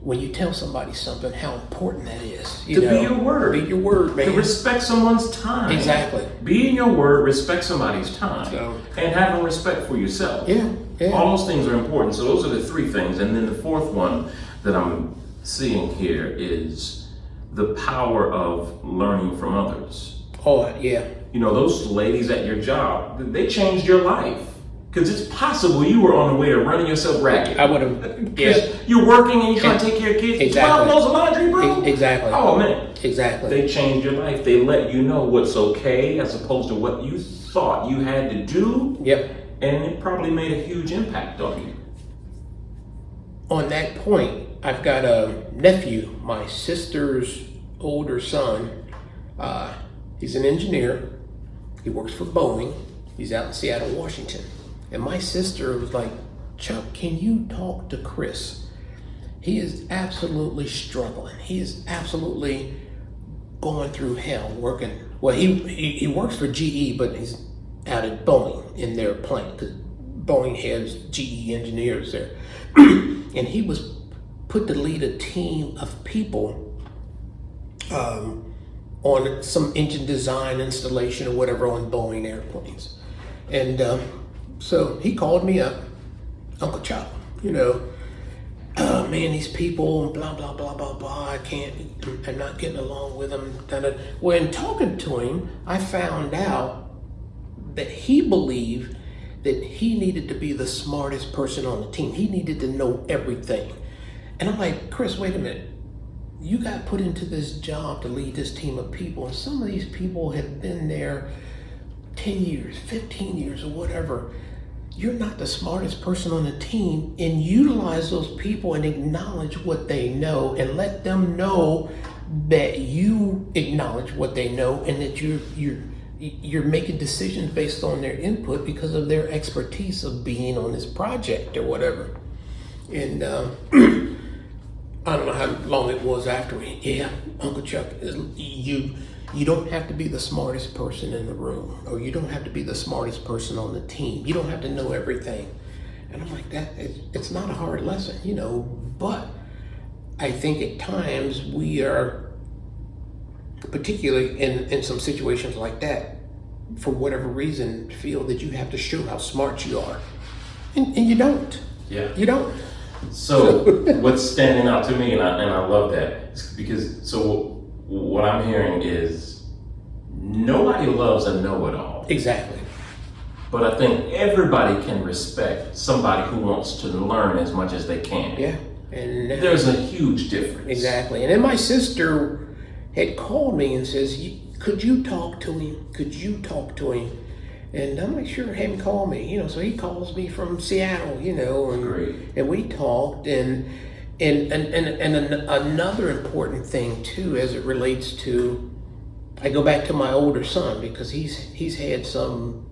when you tell somebody something, how important that is. Be your word. Be your word, man. To respect someone's time. Exactly. Be in your word, respect somebody's time. So, and having respect for yourself. Yeah. All those things are important. So those are the 3 things. And then the 4th one that I'm seeing here is the power of learning from others. Oh, yeah. Those ladies at your job, they changed your life. Because it's possible you were on the way to running yourself ragged. I would have. Yeah. You're working and you're trying to take care of kids. Exactly. 12 loads of laundry, bro. Exactly. Oh, man. Exactly. They changed your life. They let you know what's okay as opposed to what you thought you had to do. Yep. And it probably made a huge impact on you. On that point, I've got a nephew, my sister's older son. He's an engineer. He works for Boeing. He's out in Seattle, Washington. And my sister was like, "Chuck, can you talk to Chris? He is absolutely struggling. He is absolutely going through hell working." Well, he works for GE, but he's out at Boeing in their plant, because Boeing has GE engineers there. And he was put to lead a team of people on some engine design, installation, or whatever on Boeing airplanes. And so he called me up, "Uncle Chuck, man, these people, blah, blah, blah, blah, blah, I'm not getting along with them." Well, in talking to him, I found out that he believed that he needed to be the smartest person on the team. He needed to know everything. And I'm like, "Chris, wait a minute. You got put into this job to lead this team of people, and some of these people have been there 10 years, 15 years, or whatever. You're not the smartest person on the team, and utilize those people and acknowledge what they know, and let them know that you acknowledge what they know, and that you're making decisions based on their input because of their expertise of being on this project or whatever." And I don't know how long it was after. "Yeah, Uncle Chuck, you don't have to be the smartest person in the room, or you don't have to be the smartest person on the team. You don't have to know everything." And I'm like, it's not a hard lesson, but I think at times we are, particularly in some situations like that, for whatever reason, feel that you have to show how smart you are. And you don't. Yeah. You don't. So what's standing out to me, and I love that, because what I'm hearing is nobody loves a know-it-all. Exactly. But I think everybody can respect somebody who wants to learn as much as they can. Yeah. And there's a huge difference. Exactly. And then my sister had called me and says, "Could you talk to him? Could you talk to him?" And I'm like, "Sure, have him call me." So he calls me from Seattle, and we talked, and another important thing too, as it relates to, I go back to my older son, because he's had some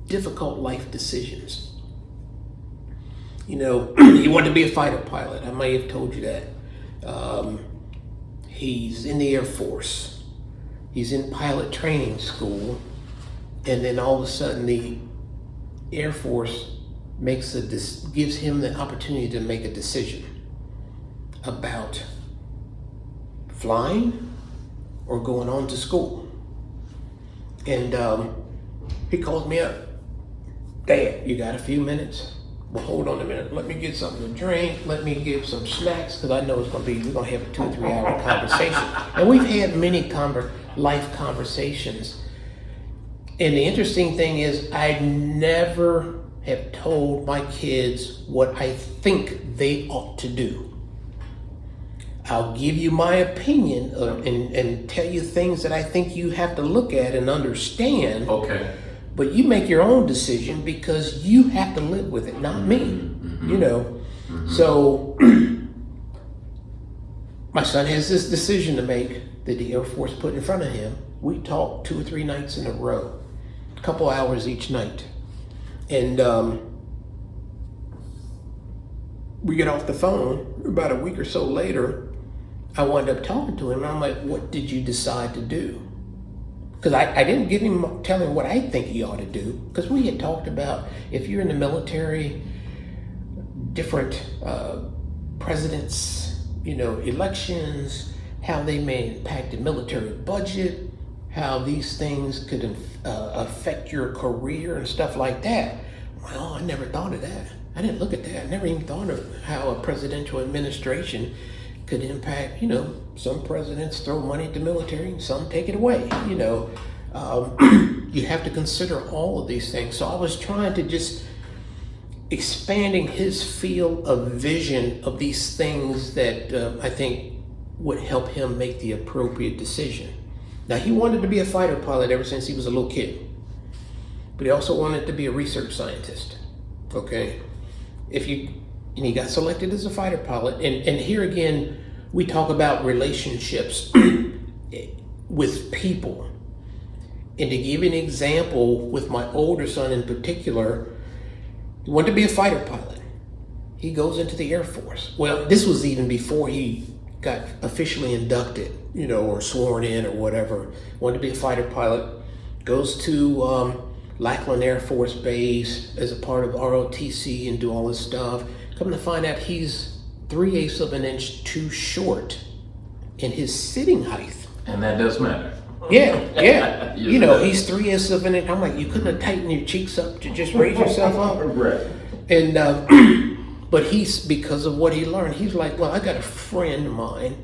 difficult life decisions. He wanted to be a fighter pilot. I may have told you that. He's in the Air Force. He's in pilot training school. And then all of a sudden, the Air Force gives him the opportunity to make a decision about flying or going on to school. And he calls me up Dad, you got a few minutes? Well, hold on a minute. Let me get something to drink. Let me get some snacks, because I know we're going to have a 2 or 3 hour conversation. And we've had many life conversations. And the interesting thing is, I never have told my kids what I think they ought to do. I'll give you my opinion and tell you things that I think you have to look at and understand. Okay. But you make your own decision, because you have to live with it, not me. Mm-hmm. You know. Mm-hmm. So my son has this decision to make that the Air Force put in front of him. We talked 2 or 3 nights in a row, a couple hours each night. And we get off the phone. About a week or so later, I wound up talking to him, and I'm like, what did you decide to do? Because I didn't tell him what I think he ought to do, because we had talked about, if you're in the military, different presidents, elections, how they may impact the military budget, how these things could affect your career and stuff like that. Well, I never thought of that. I didn't look at that. I never even thought of how a presidential administration could impact, some presidents throw money at the military and some take it away, You have to consider all of these things. So I was trying to just expanding his field of vision of these things that I think would help him make the appropriate decision. Now, he wanted to be a fighter pilot ever since he was a little kid, but he also wanted to be a research scientist, okay? And he got selected as a fighter pilot. And here again, we talk about relationships with people. And to give an example with my older son in particular, he wanted to be a fighter pilot. He goes into the Air Force. Well, this was even before he got officially inducted, or sworn in or whatever. Wanted to be a fighter pilot. Goes to Lackland Air Force Base as a part of ROTC and do all this stuff. Come to find out he's 3/8 of an inch too short in his sitting height. And that does matter. Yeah. He's 3/8 of an inch. I'm like, you couldn't have tightened your cheeks up to just raise yourself up? Right. And, but because of what he learned, he's like, well, I got a friend of mine,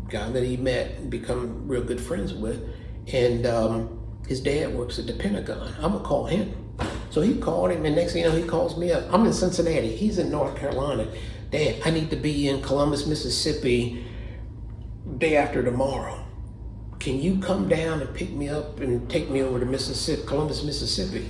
guy that he met and become real good friends with, and his dad works at the Pentagon. I'm gonna call him. So he called him, and next thing you know, he calls me up. I'm in Cincinnati. He's in North Carolina. Dad, I need to be in Columbus, Mississippi, day after tomorrow. Can you come down and pick me up and take me over to Columbus, Mississippi?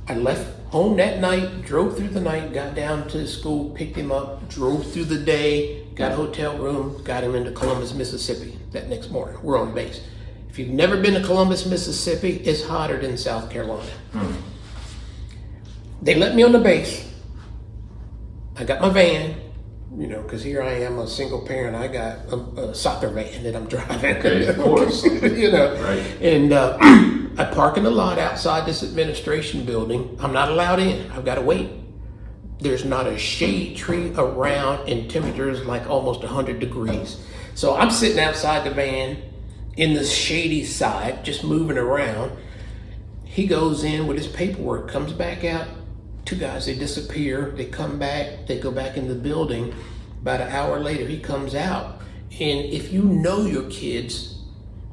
I left home that night, drove through the night, got down to the school, picked him up, drove through the day, got a hotel room, got him into Columbus, Mississippi that next morning. We're on base. If you've never been to Columbus, Mississippi, it's hotter than South Carolina. They let me on the base. I got my van, because here I am, a single parent. I got a soccer van that I'm driving. Okay, of course. Right. And I park in the lot outside this administration building. I'm not allowed in. I've got to wait. There's not a shade tree around, and temperatures like almost 100 degrees. So I'm sitting outside the van in the shady side, just moving around. He goes in with his paperwork, comes back out. 2 guys, they disappear. They come back. They go back in the building. About an hour later, he comes out. And if you know your kids,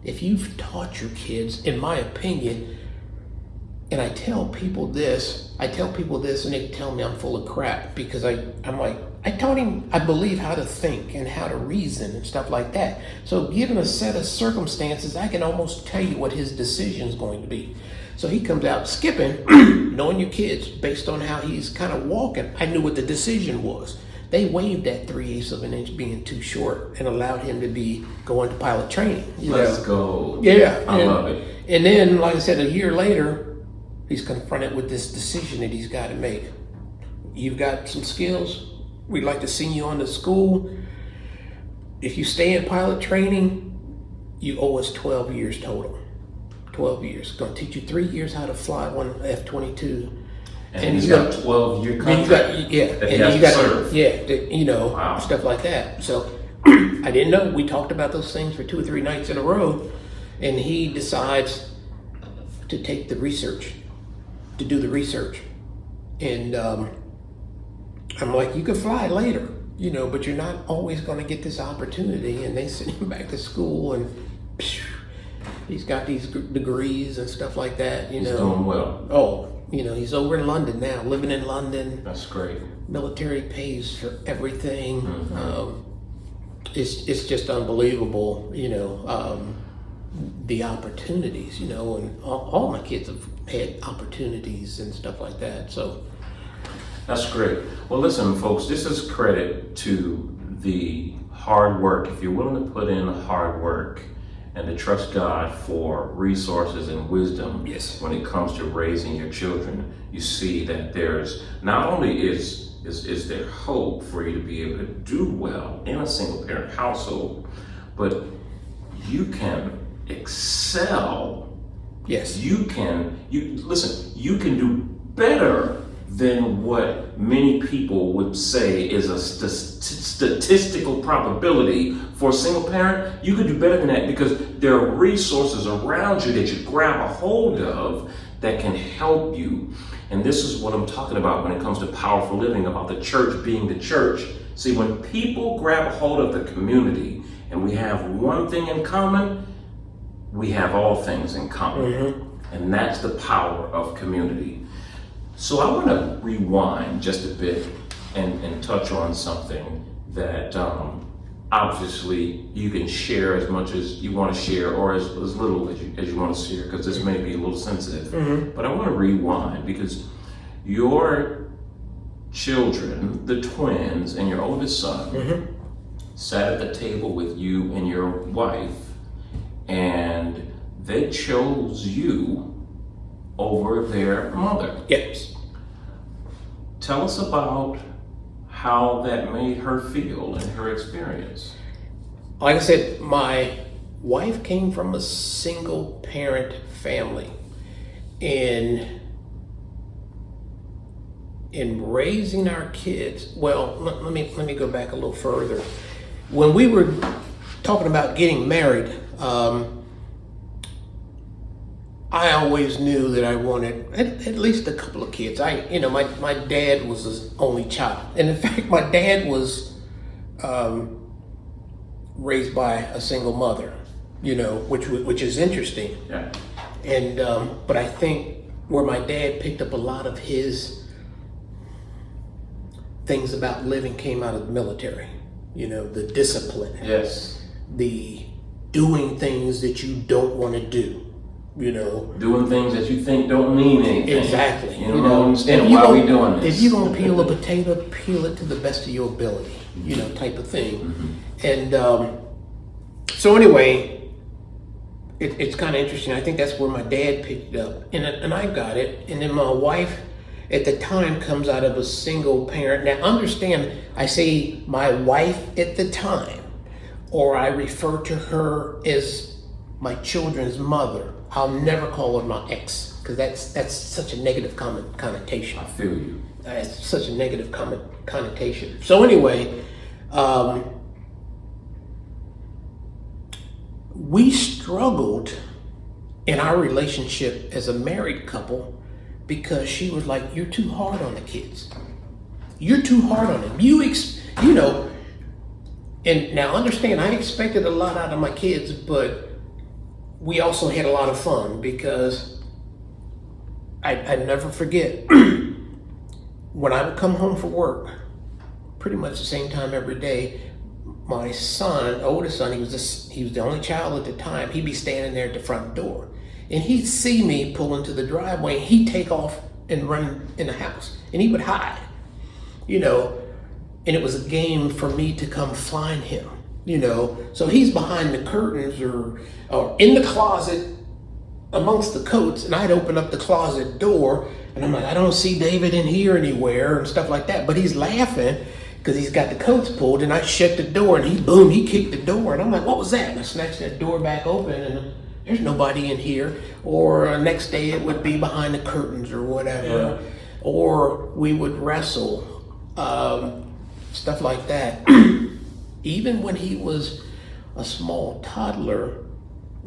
if you've taught your kids, in my opinion, and I tell people this, and they tell me I'm full of crap, because I'm like, I taught him, I believe, how to think and how to reason and stuff like that. So given a set of circumstances, I can almost tell you what his decision is going to be. So he comes out skipping, knowing your kids, based on how he's kind of walking. I knew what the decision was. They waived that 3/8 of an inch being too short and allowed him to go into pilot training. Let's go. Yeah. I love it. And then, like I said, a year later, he's confronted with this decision that he's got to make. You've got some skills. We'd like to send you on to school. If you stay in pilot training, you owe us 12 years total. 12 years. Going to teach you 3 years how to fly one F-22. And he's got a 12-year contract. And you got, Wow. stuff like that. So I didn't know. We talked about those things for 2 or 3 nights in a row, and he decides to take the research to do the research. And I'm like, you can fly later, but you're not always going to get this opportunity. And they send him back to school, and he's got these degrees and stuff like that. He's doing well. Oh, he's over in London now, living in London. That's great. Military pays for everything. Mm-hmm. It's just unbelievable, the opportunities, and all my kids have had opportunities and stuff like that. So that's great. Well, listen, folks, this is credit to the hard work. If you're willing to put in hard work and to trust God for resources and wisdom, yes, when it comes to raising your children, you see that there's not only is there hope for you to be able to do well in a single parent household, but you can excel. Yes. You can do better than what many people would say is a statistical probability for a single parent. You could do better than that because there are resources around you that you grab a hold of that can help you. And this is what I'm talking about when it comes to powerful living, about the church being the church. See, when people grab a hold of the community and we have one thing in common, we have all things in common. Mm-hmm. And that's the power of community. So I want to rewind just a bit and touch on something that obviously you can share as much as you want to share, or as little as you want to share, because this may be a little sensitive. Mm-hmm. But I want to rewind because your children, the twins, and your oldest son mm-hmm. sat at the table with you and your wife, and they chose you over their mother. Yes. Tell us about how that made her feel and her experience. Like I said, my wife came from a single parent family. In raising our kids, well, let me go back a little further. When we were talking about getting married, I always knew that I wanted at least a couple of kids. My dad was his only child. And in fact, my dad was raised by a single mother, which is interesting. Yeah. And, but I think where my dad picked up a lot of his things about living came out of the military, the discipline. Yes. The doing things that you don't want to do. Doing things that you think don't mean anything. Exactly. You don't understand why we doing this. If you're gonna peel a potato, peel it to the best of your ability, type of thing. Mm-hmm. And so anyway, it's kind of interesting. I think that's where my dad picked it up, and I got it. And then my wife, at the time, comes out of a single parent. Now understand, I say my wife at the time, or I refer to her as my children's mother. I'll never call her my ex, because that's such a negative connotation. I feel you. It's such a negative connotation. So anyway, we struggled in our relationship as a married couple because she was like, "You're too hard on the kids. You're too hard on them. And now understand, I expected a lot out of my kids, but we also had a lot of fun because I never forget when I would come home from work, pretty much the same time every day. My son, oldest son, he was the only child at the time. He'd be standing there at the front door, and he'd see me pull into the driveway, and he'd take off and run in the house, and he would hide, and it was a game for me to come find him. So he's behind the curtains or in the closet amongst the coats, and I'd open up the closet door, and I'm like, I don't see David in here anywhere and stuff like that. But he's laughing because he's got the coats pulled, and I shut the door, and he kicked the door, and I'm like, what was that? And I snatched that door back open, and there's nobody in here. Or next day it would be behind the curtains or whatever. Yeah. Or we would wrestle, stuff like that. Even when he was a small toddler,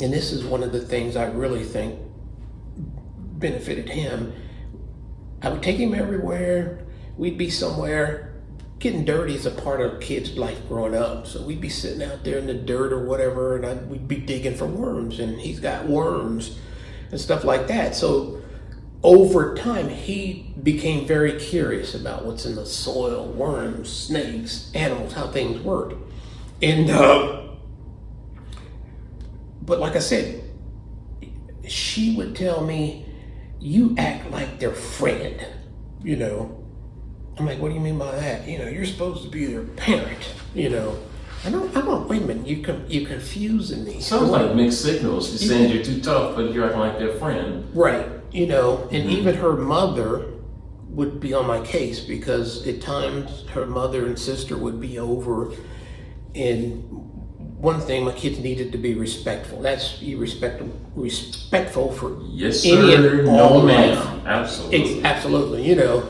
and this is one of the things I really think benefited him, I would take him everywhere. We'd be somewhere. Getting dirty is a part of a kid's life growing up. So we'd be sitting out there in the dirt or whatever, and we'd be digging for worms, and he's got worms and stuff like that. So over time, he became very curious about what's in the soil, worms, snakes, animals, how things work. And, but like I said, she would tell me, you act like their friend, you know. I'm like, what do you mean by that? You know, you're supposed to be their parent, you know. I'm like, wait a minute, you're confusing me. Sounds like mixed signals. You're saying you're too tough, but you're acting like their friend. Right, you know, and even her mother would be on my case because at times her mother and sister would be over, and one thing, my kids needed to be respectful. That's respectful for yes, any sir. and all No, ma'am. life. Absolutely. Absolutely, you know.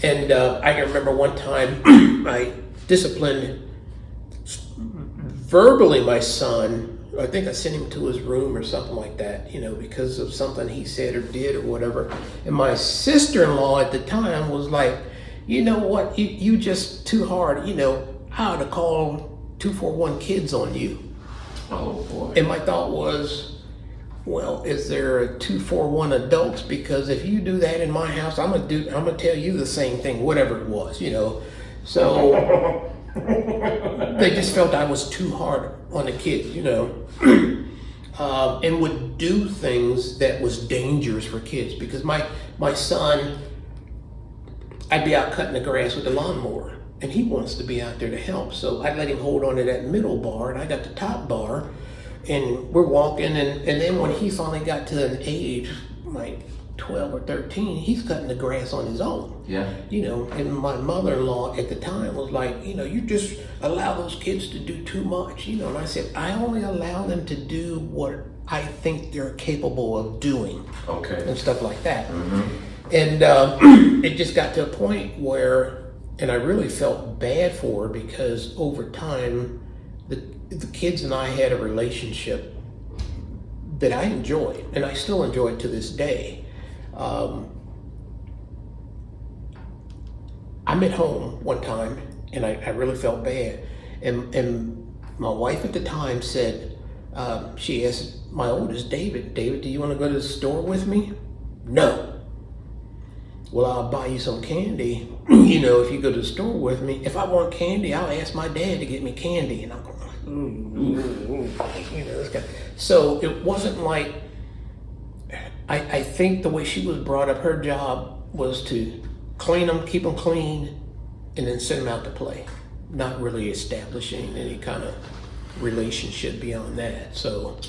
And I can remember one time I disciplined verbally my son. I think I sent him to his room or something like that, you know, because of something he said or did or whatever. And my sister-in-law at the time was like, you know what, you just too hard, you know, I ought to call 241 kids on you. Oh, boy. And my thought was, well, is there a 241 adults? Because if you do that in my house, I'm gonna tell you the same thing, whatever it was, you know. So they just felt I was too hard on the kids, you know, and would do things that was dangerous for kids. Because my son, I'd be out cutting the grass with the lawnmower, and he wants to be out there to help. So I'd let him hold on to that middle bar, and I got the top bar. And we're walking, and then when he finally got to an age, like 12 or 13, he's cutting the grass on his own. Yeah. You know, and my mother-in-law at the time was like, you know, you just allow those kids to do too much, you know. And I said, I only allow them to do what I think they're capable of doing. Okay. And stuff like that. Mm-hmm. And it just got to a point where, and I really felt bad for her because over time, the kids and I had a relationship that I enjoyed, and I still enjoy it to this day. I'm at home one time, and I really felt bad. And my wife at the time said, she asked my oldest, David, do you want to go to the store with me? No. Well, I'll buy you some candy, you know, if you go to the store with me. If I want candy, I'll ask my dad to get me candy. And I'm going, you know, this guy. So it wasn't like, I think the way she was brought up, her job was to clean them, keep them clean, and then send them out to play. Not really establishing any kind of relationship beyond that. So,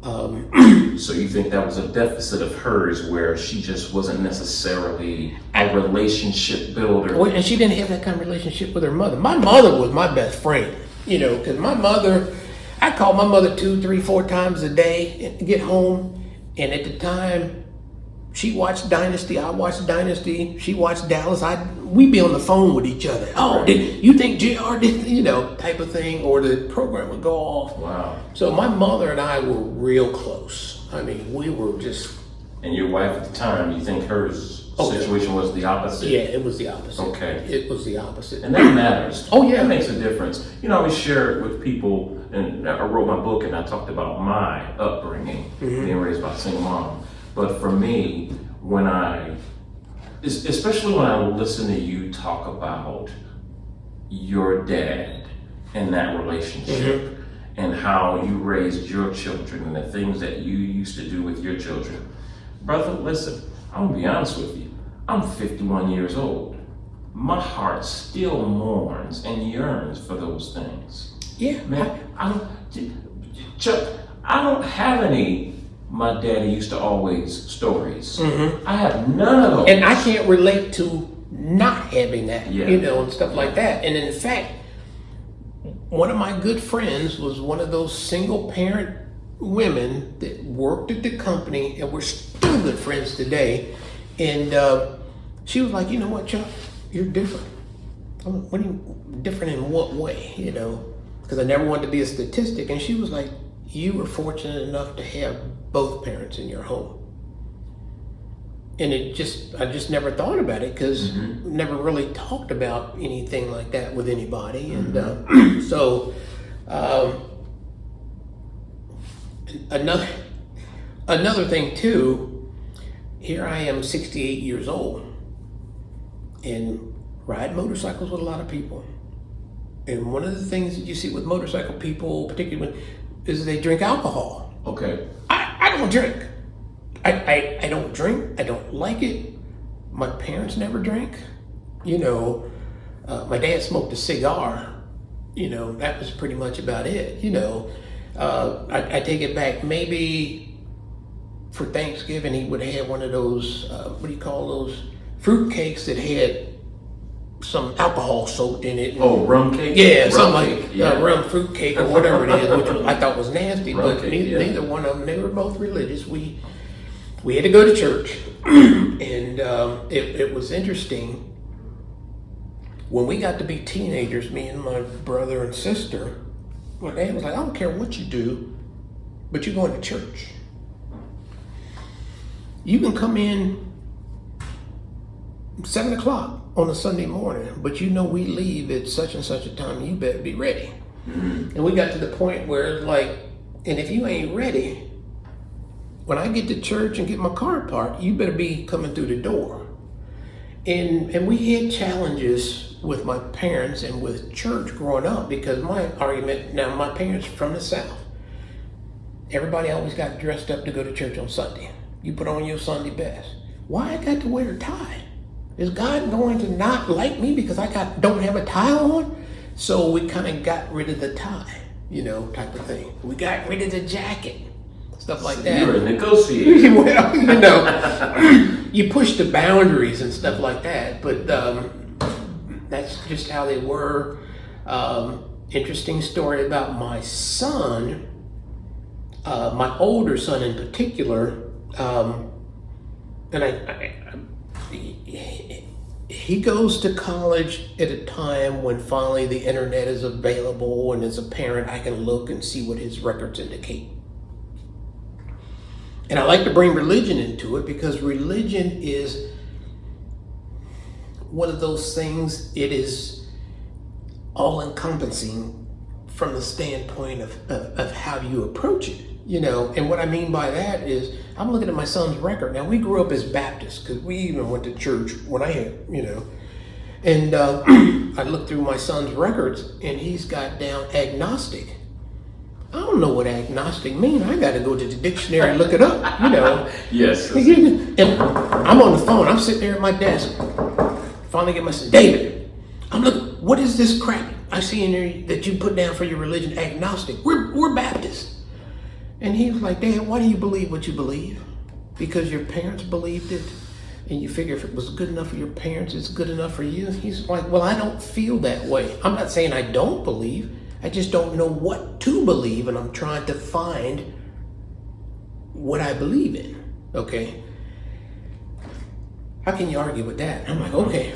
so you think that was a deficit of hers where she just wasn't necessarily a relationship builder? And she didn't have that kind of relationship with her mother. My mother was my best friend, you know, because my mother, I called my mother 2, 3, 4 times a day to get home. And at the time, she watched Dynasty, I watched Dynasty, she watched Dallas. We'd be on the phone with each other. Oh, did you think JR did, you know, type of thing, or the program would go off. Wow. So my mother and I were real close. I mean, we were just. And your wife at the time, you think hers situation was the opposite? Yeah, it was the opposite. Okay. It was the opposite. And that matters. Oh, yeah. That makes a difference. You know, I always share it with people, and I wrote my book and I talked about my upbringing, being raised by a single mom. But for me, especially when I listen to you talk about your dad and that relationship and how you raised your children and the things that you used to do with your children. Brother, listen, I'm gonna be honest with you. I'm 51 years old. My heart still mourns and yearns for those things. Yeah. Man, Chuck, I don't have any my daddy used to always stories. I have none of those. And I can't relate to not having that, Yeah. you know, and stuff like that. And in fact, one of my good friends was one of those single parent women that worked at the company, and we're still good friends today. And she was like, you know what, Chuck, you're different. I'm like, what do you, different in what way, you know? Because I never wanted to be a statistic. And she was like, you were fortunate enough to have both parents in your home. And I just never thought about it because never really talked about anything like that with anybody. And so another thing too, here I am 68 years old and ride motorcycles with a lot of people. And one of the things that you see with motorcycle people, particularly, is they drink alcohol. Okay. I don't drink. I don't drink. I don't like it. My parents never drank. You know, my dad smoked a cigar. You know, that was pretty much about it. You know, I take it back. Maybe for Thanksgiving he would have one of those, what do you call those, fruit cakes that had some alcohol soaked in it. Rum cake? Yeah, something like rum fruit cake or whatever it is, which I thought was nasty, but cake, neither one of them, they were both religious. We had to go to church, and it was interesting. When we got to be teenagers, me and my brother and sister, my dad was like, I don't care what you do, but you're going to church. You can come in 7 o'clock on a Sunday morning, but you know we leave at such and such a time, you better be ready. And we got to the point where it's like, and if you ain't ready, when I get to church and get my car parked, you better be coming through the door. And we had challenges with my parents and with church growing up because my argument, now my parents are from the South. Everybody always got dressed up to go to church on Sunday. You put on your Sunday best. Why I got to wear a tie? Is God going to not like me because I don't have a tie on? So we kind of got rid of the tie, you know, type of thing. We got rid of the jacket, stuff like that. You're a negotiator. Well, you know, you push the boundaries and stuff like that. But that's just how they were. Interesting story about my son, my older son in particular, and he goes to college at a time when finally the internet is available, and as a parent I can look and see what his records indicate. And I like to bring religion into it because religion is one of those things, it is all-encompassing from the standpoint of how you approach it. You know, and what I mean by that is, I'm looking at my son's record. Now, we grew up as Baptists because we even went to church when I had, you know. And I looked through my son's records, and he's got down agnostic. I don't know what agnostic means. I got to go to the dictionary and look it up, you know. Yes. And I'm on the phone. I'm sitting there at my desk. Finally get my son, David, I'm looking, what is this crap I see in there that you put down for your religion, agnostic? We're Baptists. And he was like, Dad, why do you believe what you believe? Because your parents believed it, and you figure if it was good enough for your parents, it's good enough for you. He's like, well, I don't feel that way. I'm not saying I don't believe. I just don't know what to believe, and I'm trying to find what I believe in, okay? How can you argue with that? I'm like, okay.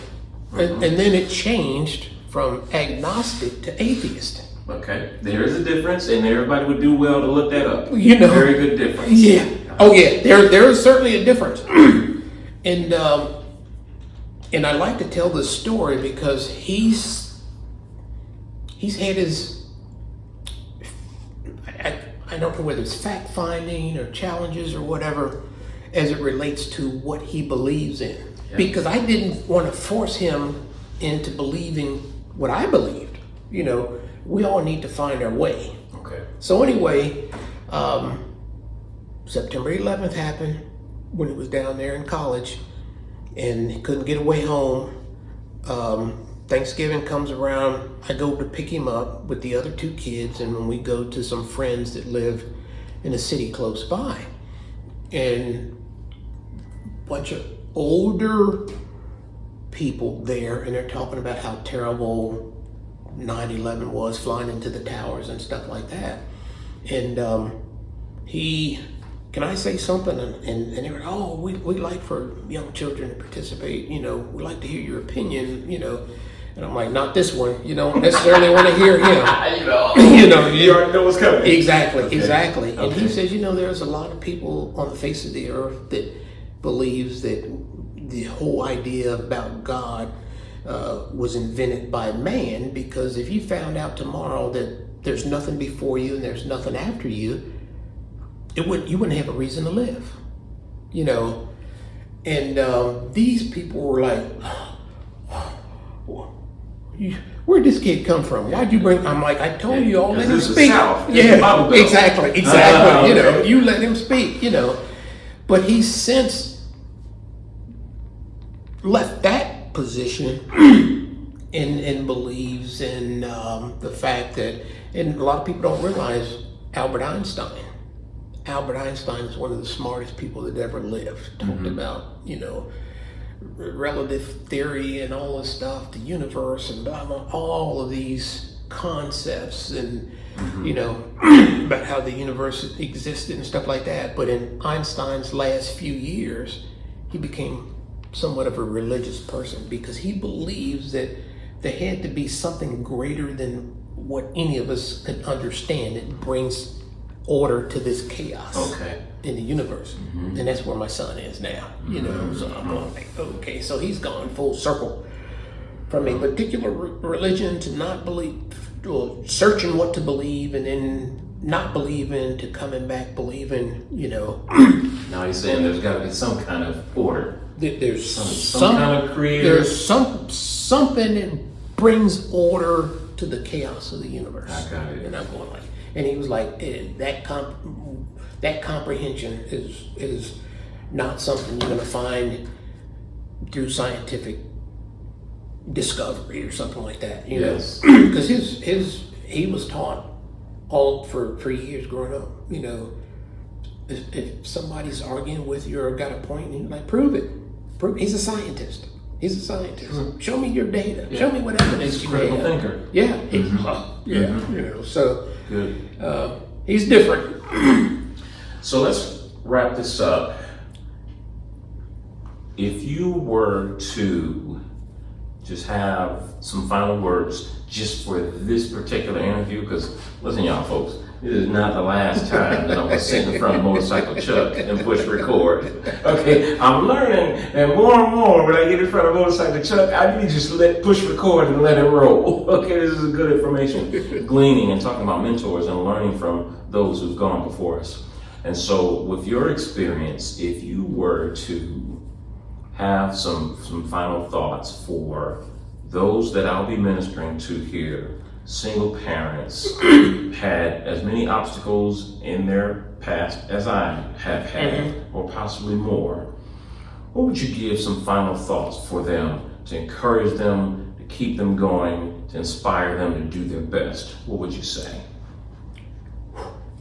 And then it changed from agnostic to atheist. Okay, there is a difference, and everybody would do well to look that up. You know, very good difference. Yeah. Oh yeah. There is certainly a difference, and I like to tell this story because he's had his, I don't know whether it's fact finding or challenges or whatever, as it relates to what he believes in. Yeah. Because I didn't want to force him into believing what I believed. You know. We all need to find our way. Okay. So anyway, September 11th happened when he was down there in college, and he couldn't get away home. Thanksgiving comes around, I go to pick him up with the other two kids, and when we go to some friends that live in a city close by, and a bunch of older people there, and they're talking about how terrible 9/11 was, flying into the towers and stuff like that. And can I say something? And they were, oh, we like for young children to participate, you know, we like to hear your opinion, you know. And I'm like, not this one, you don't necessarily want to hear him. You already know what's coming. Exactly, okay. exactly. Okay. And he says, you know, there's a lot of people on the face of the earth that believes that the whole idea about God was invented by man, because if you found out tomorrow that there's nothing before you and there's nothing after you, you wouldn't have a reason to live, you know. And these people were like, where'd this kid come from? Why'd you bring? I'm like, I told you, all let him speak. Yeah, exactly. You know, you let him speak. You know, but he's since left that position and believes in the fact that, and a lot of people don't realize Albert Einstein. Albert Einstein is one of the smartest people that ever lived. Talked about, you know, relative theory and all this stuff, the universe and blah, blah, all of these concepts and, you know, about how the universe existed and stuff like that. But in Einstein's last few years, he became somewhat of a religious person because he believes that there had to be something greater than what any of us can understand. It brings order to this chaos in the universe. And that's where my son is now, you know. So I'm going like, okay, so he's gone full circle from a particular religion to not believe, or searching what to believe, and then not believing to coming back believing, you know. Now he's saying there's got to be some kind of order. There's some kind of creator. There's something that brings order to the chaos of the universe. I got it. And I'm going like, and he was like, that comprehension is not something you're going to find through scientific discovery or something like that, you know, because he was taught all for years growing up, you know, if somebody's arguing with you or got a point, and you're like, prove it. He's a scientist. Show me your data. Show me what evidence you have. Critical thinker. Yeah. You know. So he's different. So let's wrap this up. If you were to just have some final words just for this particular interview, because listen, y'all folks, this is not the last time that I'm going to sit in front of Motorcycle Chuck and push record. Okay, I'm learning, and more when I get in front of Motorcycle Chuck, I need to just push record and let it roll. Okay, this is good information. Gleaning and talking about mentors and learning from those who've gone before us. And so with your experience, if you were to have some final thoughts for those that I'll be ministering to here, single parents had as many obstacles in their past as I have had, or possibly more, what would you give some final thoughts for them to encourage them, to keep them going, to inspire them to do their best? What would you say?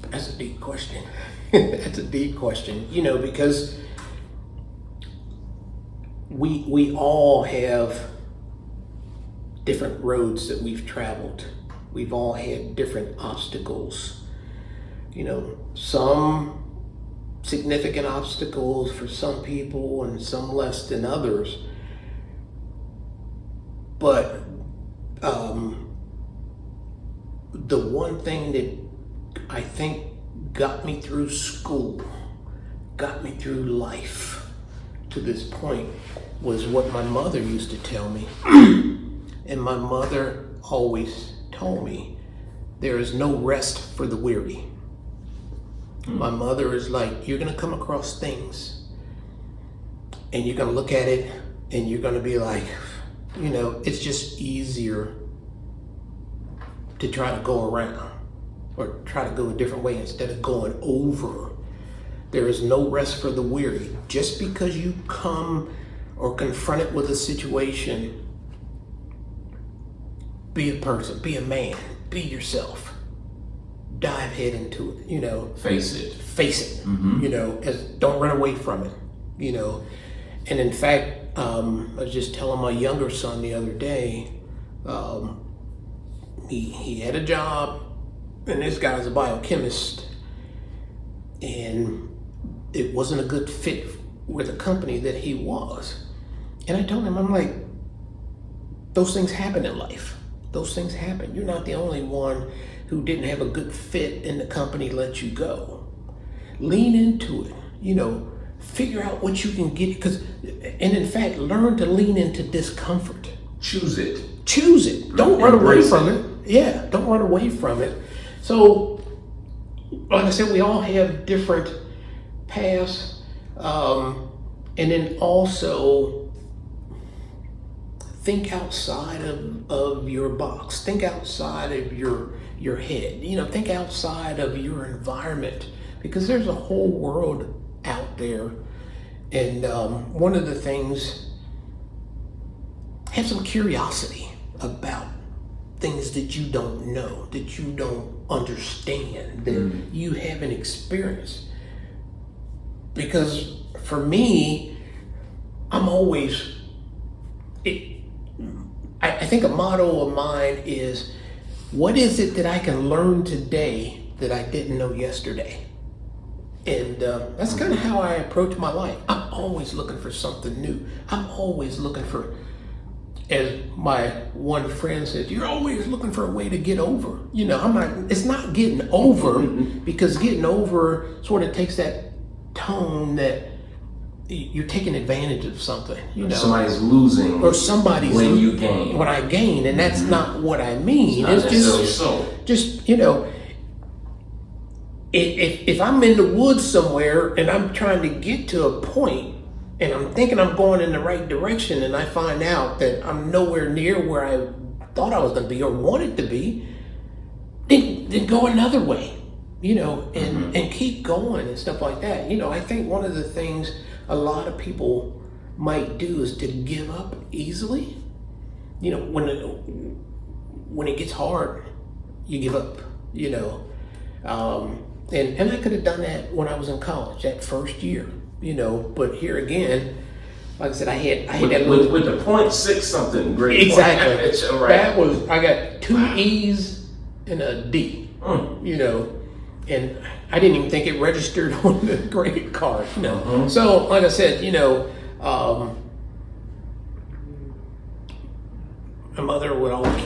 That's a deep question. That's a deep question, you know, because we all have different roads that we've traveled. We've all had different obstacles, you know, some significant obstacles for some people and some less than others. But the one thing that I think got me through school, got me through life to this point, was what my mother used to tell me. And my mother always told me, there is no rest for the weary. My mother is like, you're going to come across things and you're going to look at it and you're going to be like, you know, it's just easier to try to go around or try to go a different way instead of going over. There is no rest for the weary. Just because you come or confronted with a situation, be a person, be a man, be yourself. Dive head into it, you know. Face it. You know, don't run away from it, you know. And in fact, I was just telling my younger son the other day, he had a job, and this guy's a biochemist, and it wasn't a good fit with the company that he was. And I told him, I'm like, those things happen in life. Those things happen. You're not the only one who didn't have a good fit and the company let you go. Lean into it. You know, figure out what you can get, and in fact, learn to lean into discomfort. Choose it. Choose it. Don't run away Embrace from it. Yeah, don't run away from it. So, like I said, we all have different paths, and then also think outside of your box. Think outside of your head. Think outside of your environment, because there's a whole world out there. And one of the things, have some curiosity about things that you don't know, that you don't understand, that you haven't experienced. Because for me, I'm always, I think a motto of mine is, what is it that I can learn today that I didn't know yesterday? And that's kind of how I approach my life. I'm always looking for something new. I'm always looking for, as my one friend says, you're always looking for a way to get over. It's not getting over, because getting over sort of takes that tone that you're taking advantage of something. Somebody's losing, or somebody's when you gain. When I gain, and that's not what I mean. It's just if I'm in the woods somewhere and I'm trying to get to a point and I'm thinking I'm going in the right direction, and I find out that I'm nowhere near where I thought I was going to be or wanted to be, then go another way, and keep going and stuff like that. I think one of the things a lot of people might do is to give up easily. When it gets hard, you give up, and I could have done that when I was in college, that first year, but here again, like I said, I had that little, with the 0.6 something grade. Exactly. Right. That was, I got 2 E's and a D, and I didn't even think it registered on the grade card, So, like I said, my mother would always,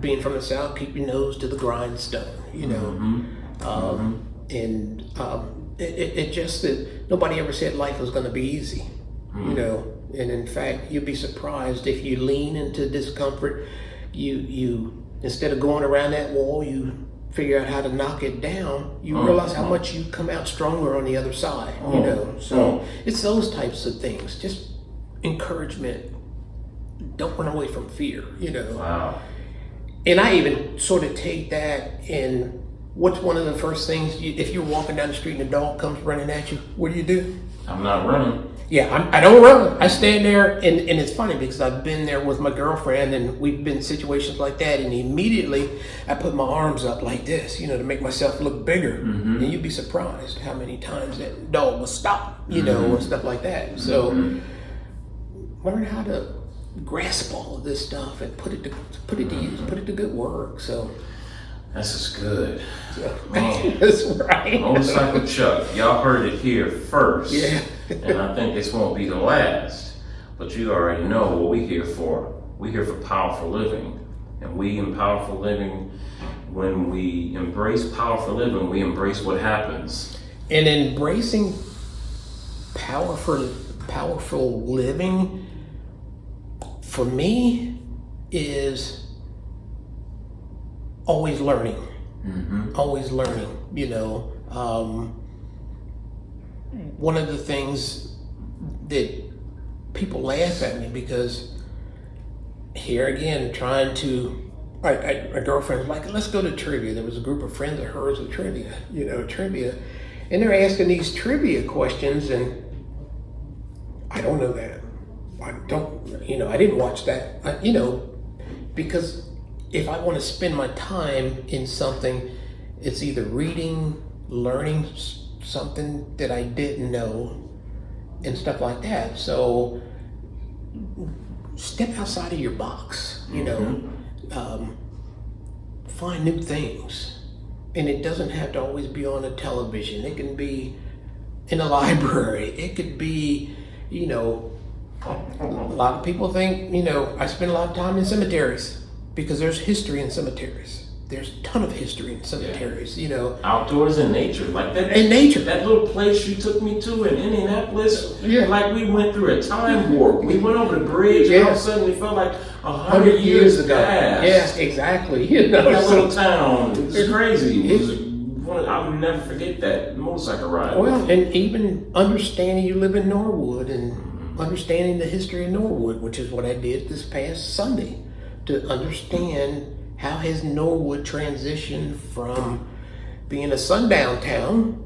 being from the South, keep your nose to the grindstone, and it just that nobody ever said life was going to be easy, and in fact, you'd be surprised if you lean into discomfort, you instead of going around that wall, you figure out how to knock it down, you realize how much you come out stronger on the other side, so it's those types of things, just encouragement. Don't run away from fear, Wow. And I even sort of take that, and what's one of the first things, if you're walking down the street and a dog comes running at you, what do? I'm not running. Yeah, I don't run. I stand there, and it's funny because I've been there with my girlfriend, and we've been in situations like that, and immediately I put my arms up like this, to make myself look bigger. And you'd be surprised how many times that dog will stop, and stuff like that. So learn how to grasp all of this stuff and put it to use, put it to good work. So this is good. Man. That's right. Motorcycle Chuck, y'all heard it here first. Yeah. And I think this won't be the last. But you already know what we're here for. We're here for powerful living. And we in powerful living, when we embrace powerful living, we embrace what happens. And embracing powerful living, for me, is always learning. Always learning, one of the things that people laugh at me, because here again, trying to, my girlfriend was like, let's go to trivia. There was a group of friends of hers with trivia, and they're asking these trivia questions, and I don't know that. I don't, I didn't watch that, because if I want to spend my time in something, it's either reading, learning something that I didn't know, and stuff like that. So step outside of your box, find new things. And it doesn't have to always be on a television. It can be in a library. It could be, a lot of people think, I spend a lot of time in cemeteries because there's history in cemeteries. there's a ton of history in cemeteries, you know. Outdoors and nature, like that. And nature. That little place you took me to in Indianapolis, Yeah. like we went through a time warp. We went over the bridge, and all of a sudden we felt like 100 years ago. Yeah, exactly. You know, that little town, it was crazy. I'll never forget that motorcycle ride. Well, and even understanding you live in Norwood and understanding the history of Norwood, which is what I did this past Sunday, to understand how has Norwood transitioned from being a sundown town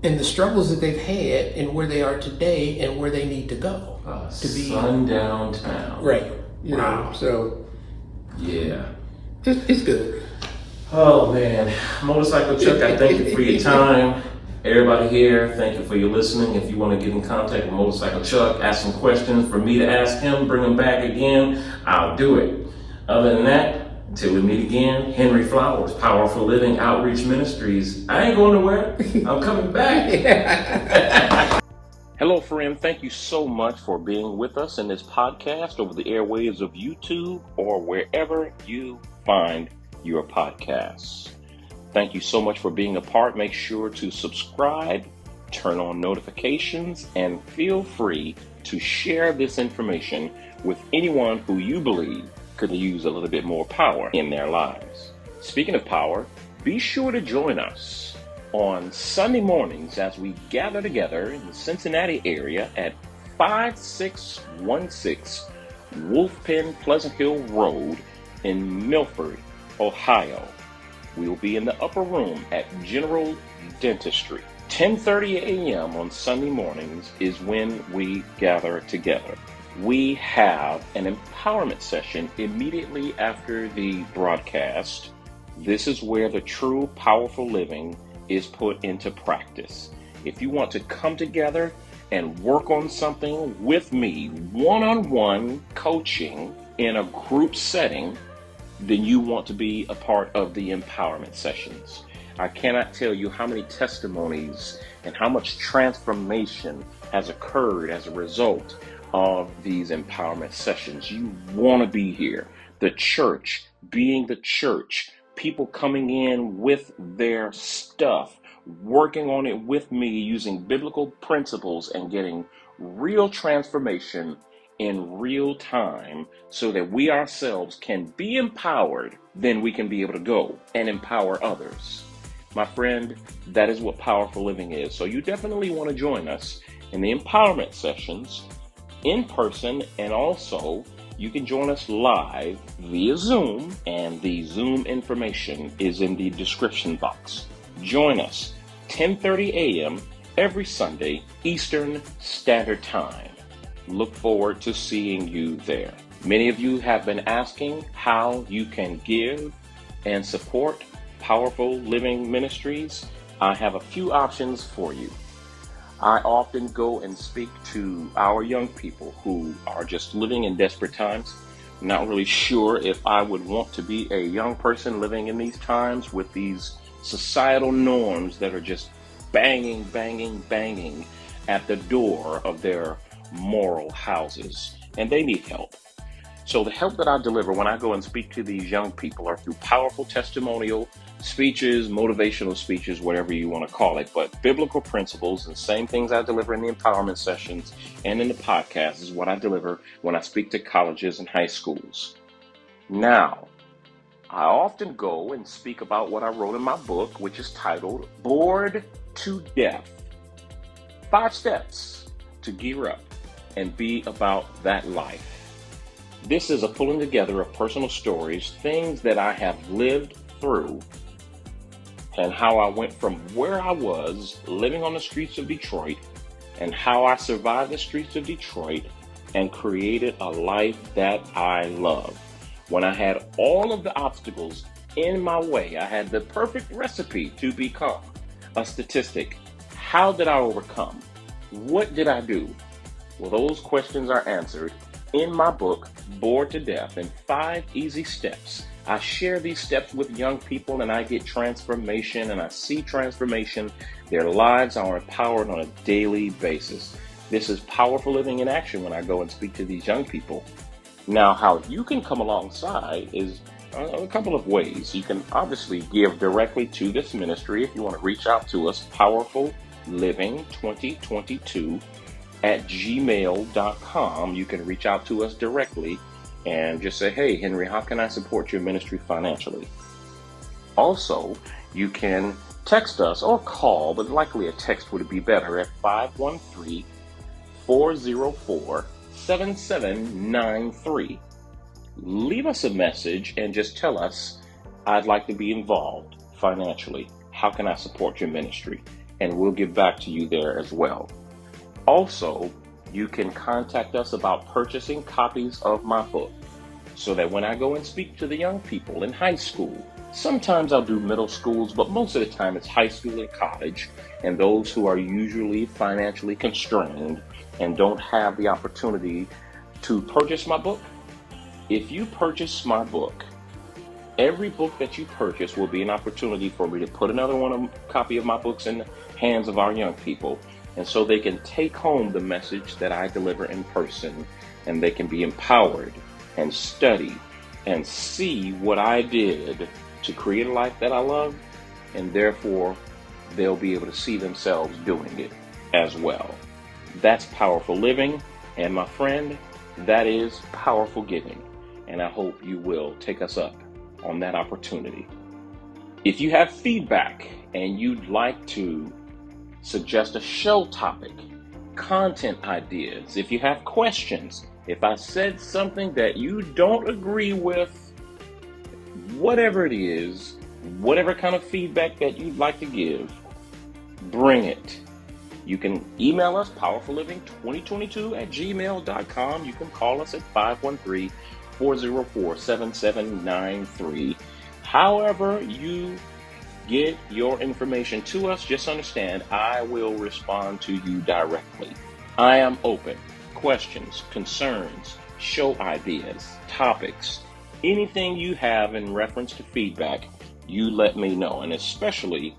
and the struggles that they've had and where they are today and where they need to go. To be sundown town. Right. You wow. know, so. Yeah. It's good. Oh man, Motorcycle Chuck, I thank you for your time. Everybody here, thank you for your listening. If you want to get in contact with Motorcycle Chuck, ask some questions for me to ask him, bring him back again, I'll do it. Other than that, until we meet again, Henry Flowers, Powerful Living Outreach Ministries. I ain't going nowhere. I'm coming back. Hello, friend. Thank you so much for being with us in this podcast over the airwaves of YouTube or wherever you find your podcasts. Thank you so much for being a part. Make sure to subscribe, turn on notifications, and feel free to share this information with anyone who you believe could use a little bit more power in their lives. Speaking of power, be sure to join us on Sunday mornings as we gather together in the Cincinnati area at 5616 Wolfpen Pleasant Hill Road in Milford, Ohio. We will be in the upper room at General Dentistry. 10:30 a.m. on Sunday mornings is when we gather together. We have an empowerment session immediately after the broadcast. This is where the true powerful living is put into practice. If you want to come together and work on something with me, one-on-one coaching in a group setting, then you want to be a part of the empowerment sessions. I cannot tell you how many testimonies and how much transformation has occurred as a result of these empowerment sessions. You want to be here. The church, being the church, people coming in with their stuff, working on it with me using biblical principles and getting real transformation in real time so that we ourselves can be empowered, then we can be able to go and empower others. My friend, that is what powerful living is. So you definitely want to join us in the empowerment sessions in person, and also you can join us live via Zoom, and the Zoom information is in the description box. Join us 10:30 a.m. every Sunday, Eastern Standard Time. Look forward to seeing you there. Many of you have been asking how you can give and support Powerful Living Ministries. I have a few options for you. I often go and speak to our young people who are just living in desperate times. Not really sure if I would want to be a young person living in these times with these societal norms that are just banging at the door of their moral houses, and they need help. So the help that I deliver when I go and speak to these young people are through powerful testimonial speeches, motivational speeches, whatever you want to call it, but biblical principles and same things I deliver in the empowerment sessions and in the podcast is what I deliver when I speak to colleges and high schools. Now, I often go and speak about what I wrote in my book, which is titled Bored to Death. 5 steps to gear up and be about that life. This is a pulling together of personal stories, things that I have lived through, and how I went from where I was living on the streets of Detroit and how I survived the streets of Detroit and created a life that I love. When I had all of the obstacles in my way, I had the perfect recipe to become a statistic. How did I overcome? What did I do? Well, those questions are answered in my book, Bored to Death, in 5 easy steps. I share these steps with young people and I get transformation and I see transformation. Their lives are empowered on a daily basis. This is powerful living in action when I go and speak to these young people. Now, how you can come alongside is a couple of ways. You can obviously give directly to this ministry if you want to reach out to us, powerfulliving2022@gmail.com. You can reach out to us directly and just say, hey, Henry, how can I support your ministry financially? Also, you can text us or call, but likely a text would be better, at 513-404-7793. Leave us a message and just tell us, I'd like to be involved financially. How can I support your ministry? And we'll get back to you there as well. Also, you can contact us about purchasing copies of my book so that when I go and speak to the young people in high school, sometimes I'll do middle schools, but most of the time it's high school and college, and those who are usually financially constrained and don't have the opportunity to purchase my book. If you purchase my book, every book that you purchase will be an opportunity for me to put another copy of my books in the hands of our young people, and so they can take home the message that I deliver in person, and they can be empowered and study and see what I did to create a life that I love, and therefore they'll be able to see themselves doing it as well. That's powerful living, and my friend, that is powerful giving, and I hope you will take us up on that opportunity. If you have feedback and you'd like to suggest a show topic, content ideas, if you have questions, if I said something that you don't agree with, whatever it is, whatever kind of feedback that you'd like to give, bring it. You can email us, powerfulliving2022@gmail.com. You can call us at 513-404-7793. However you get your information to us, just understand I will respond to you directly. I am open. Questions, concerns, show ideas, topics, anything you have in reference to feedback, you let me know. And especially,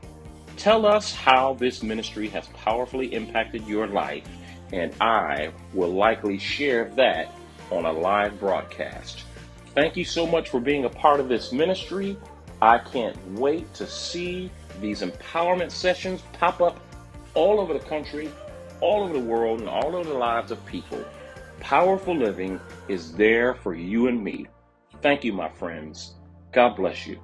tell us how this ministry has powerfully impacted your life, and I will likely share that on a live broadcast. Thank you so much for being a part of this ministry. I can't wait to see these empowerment sessions pop up all over the country, all over the world, and all over the lives of people. Powerful Living is there for you and me. Thank you, my friends. God bless you.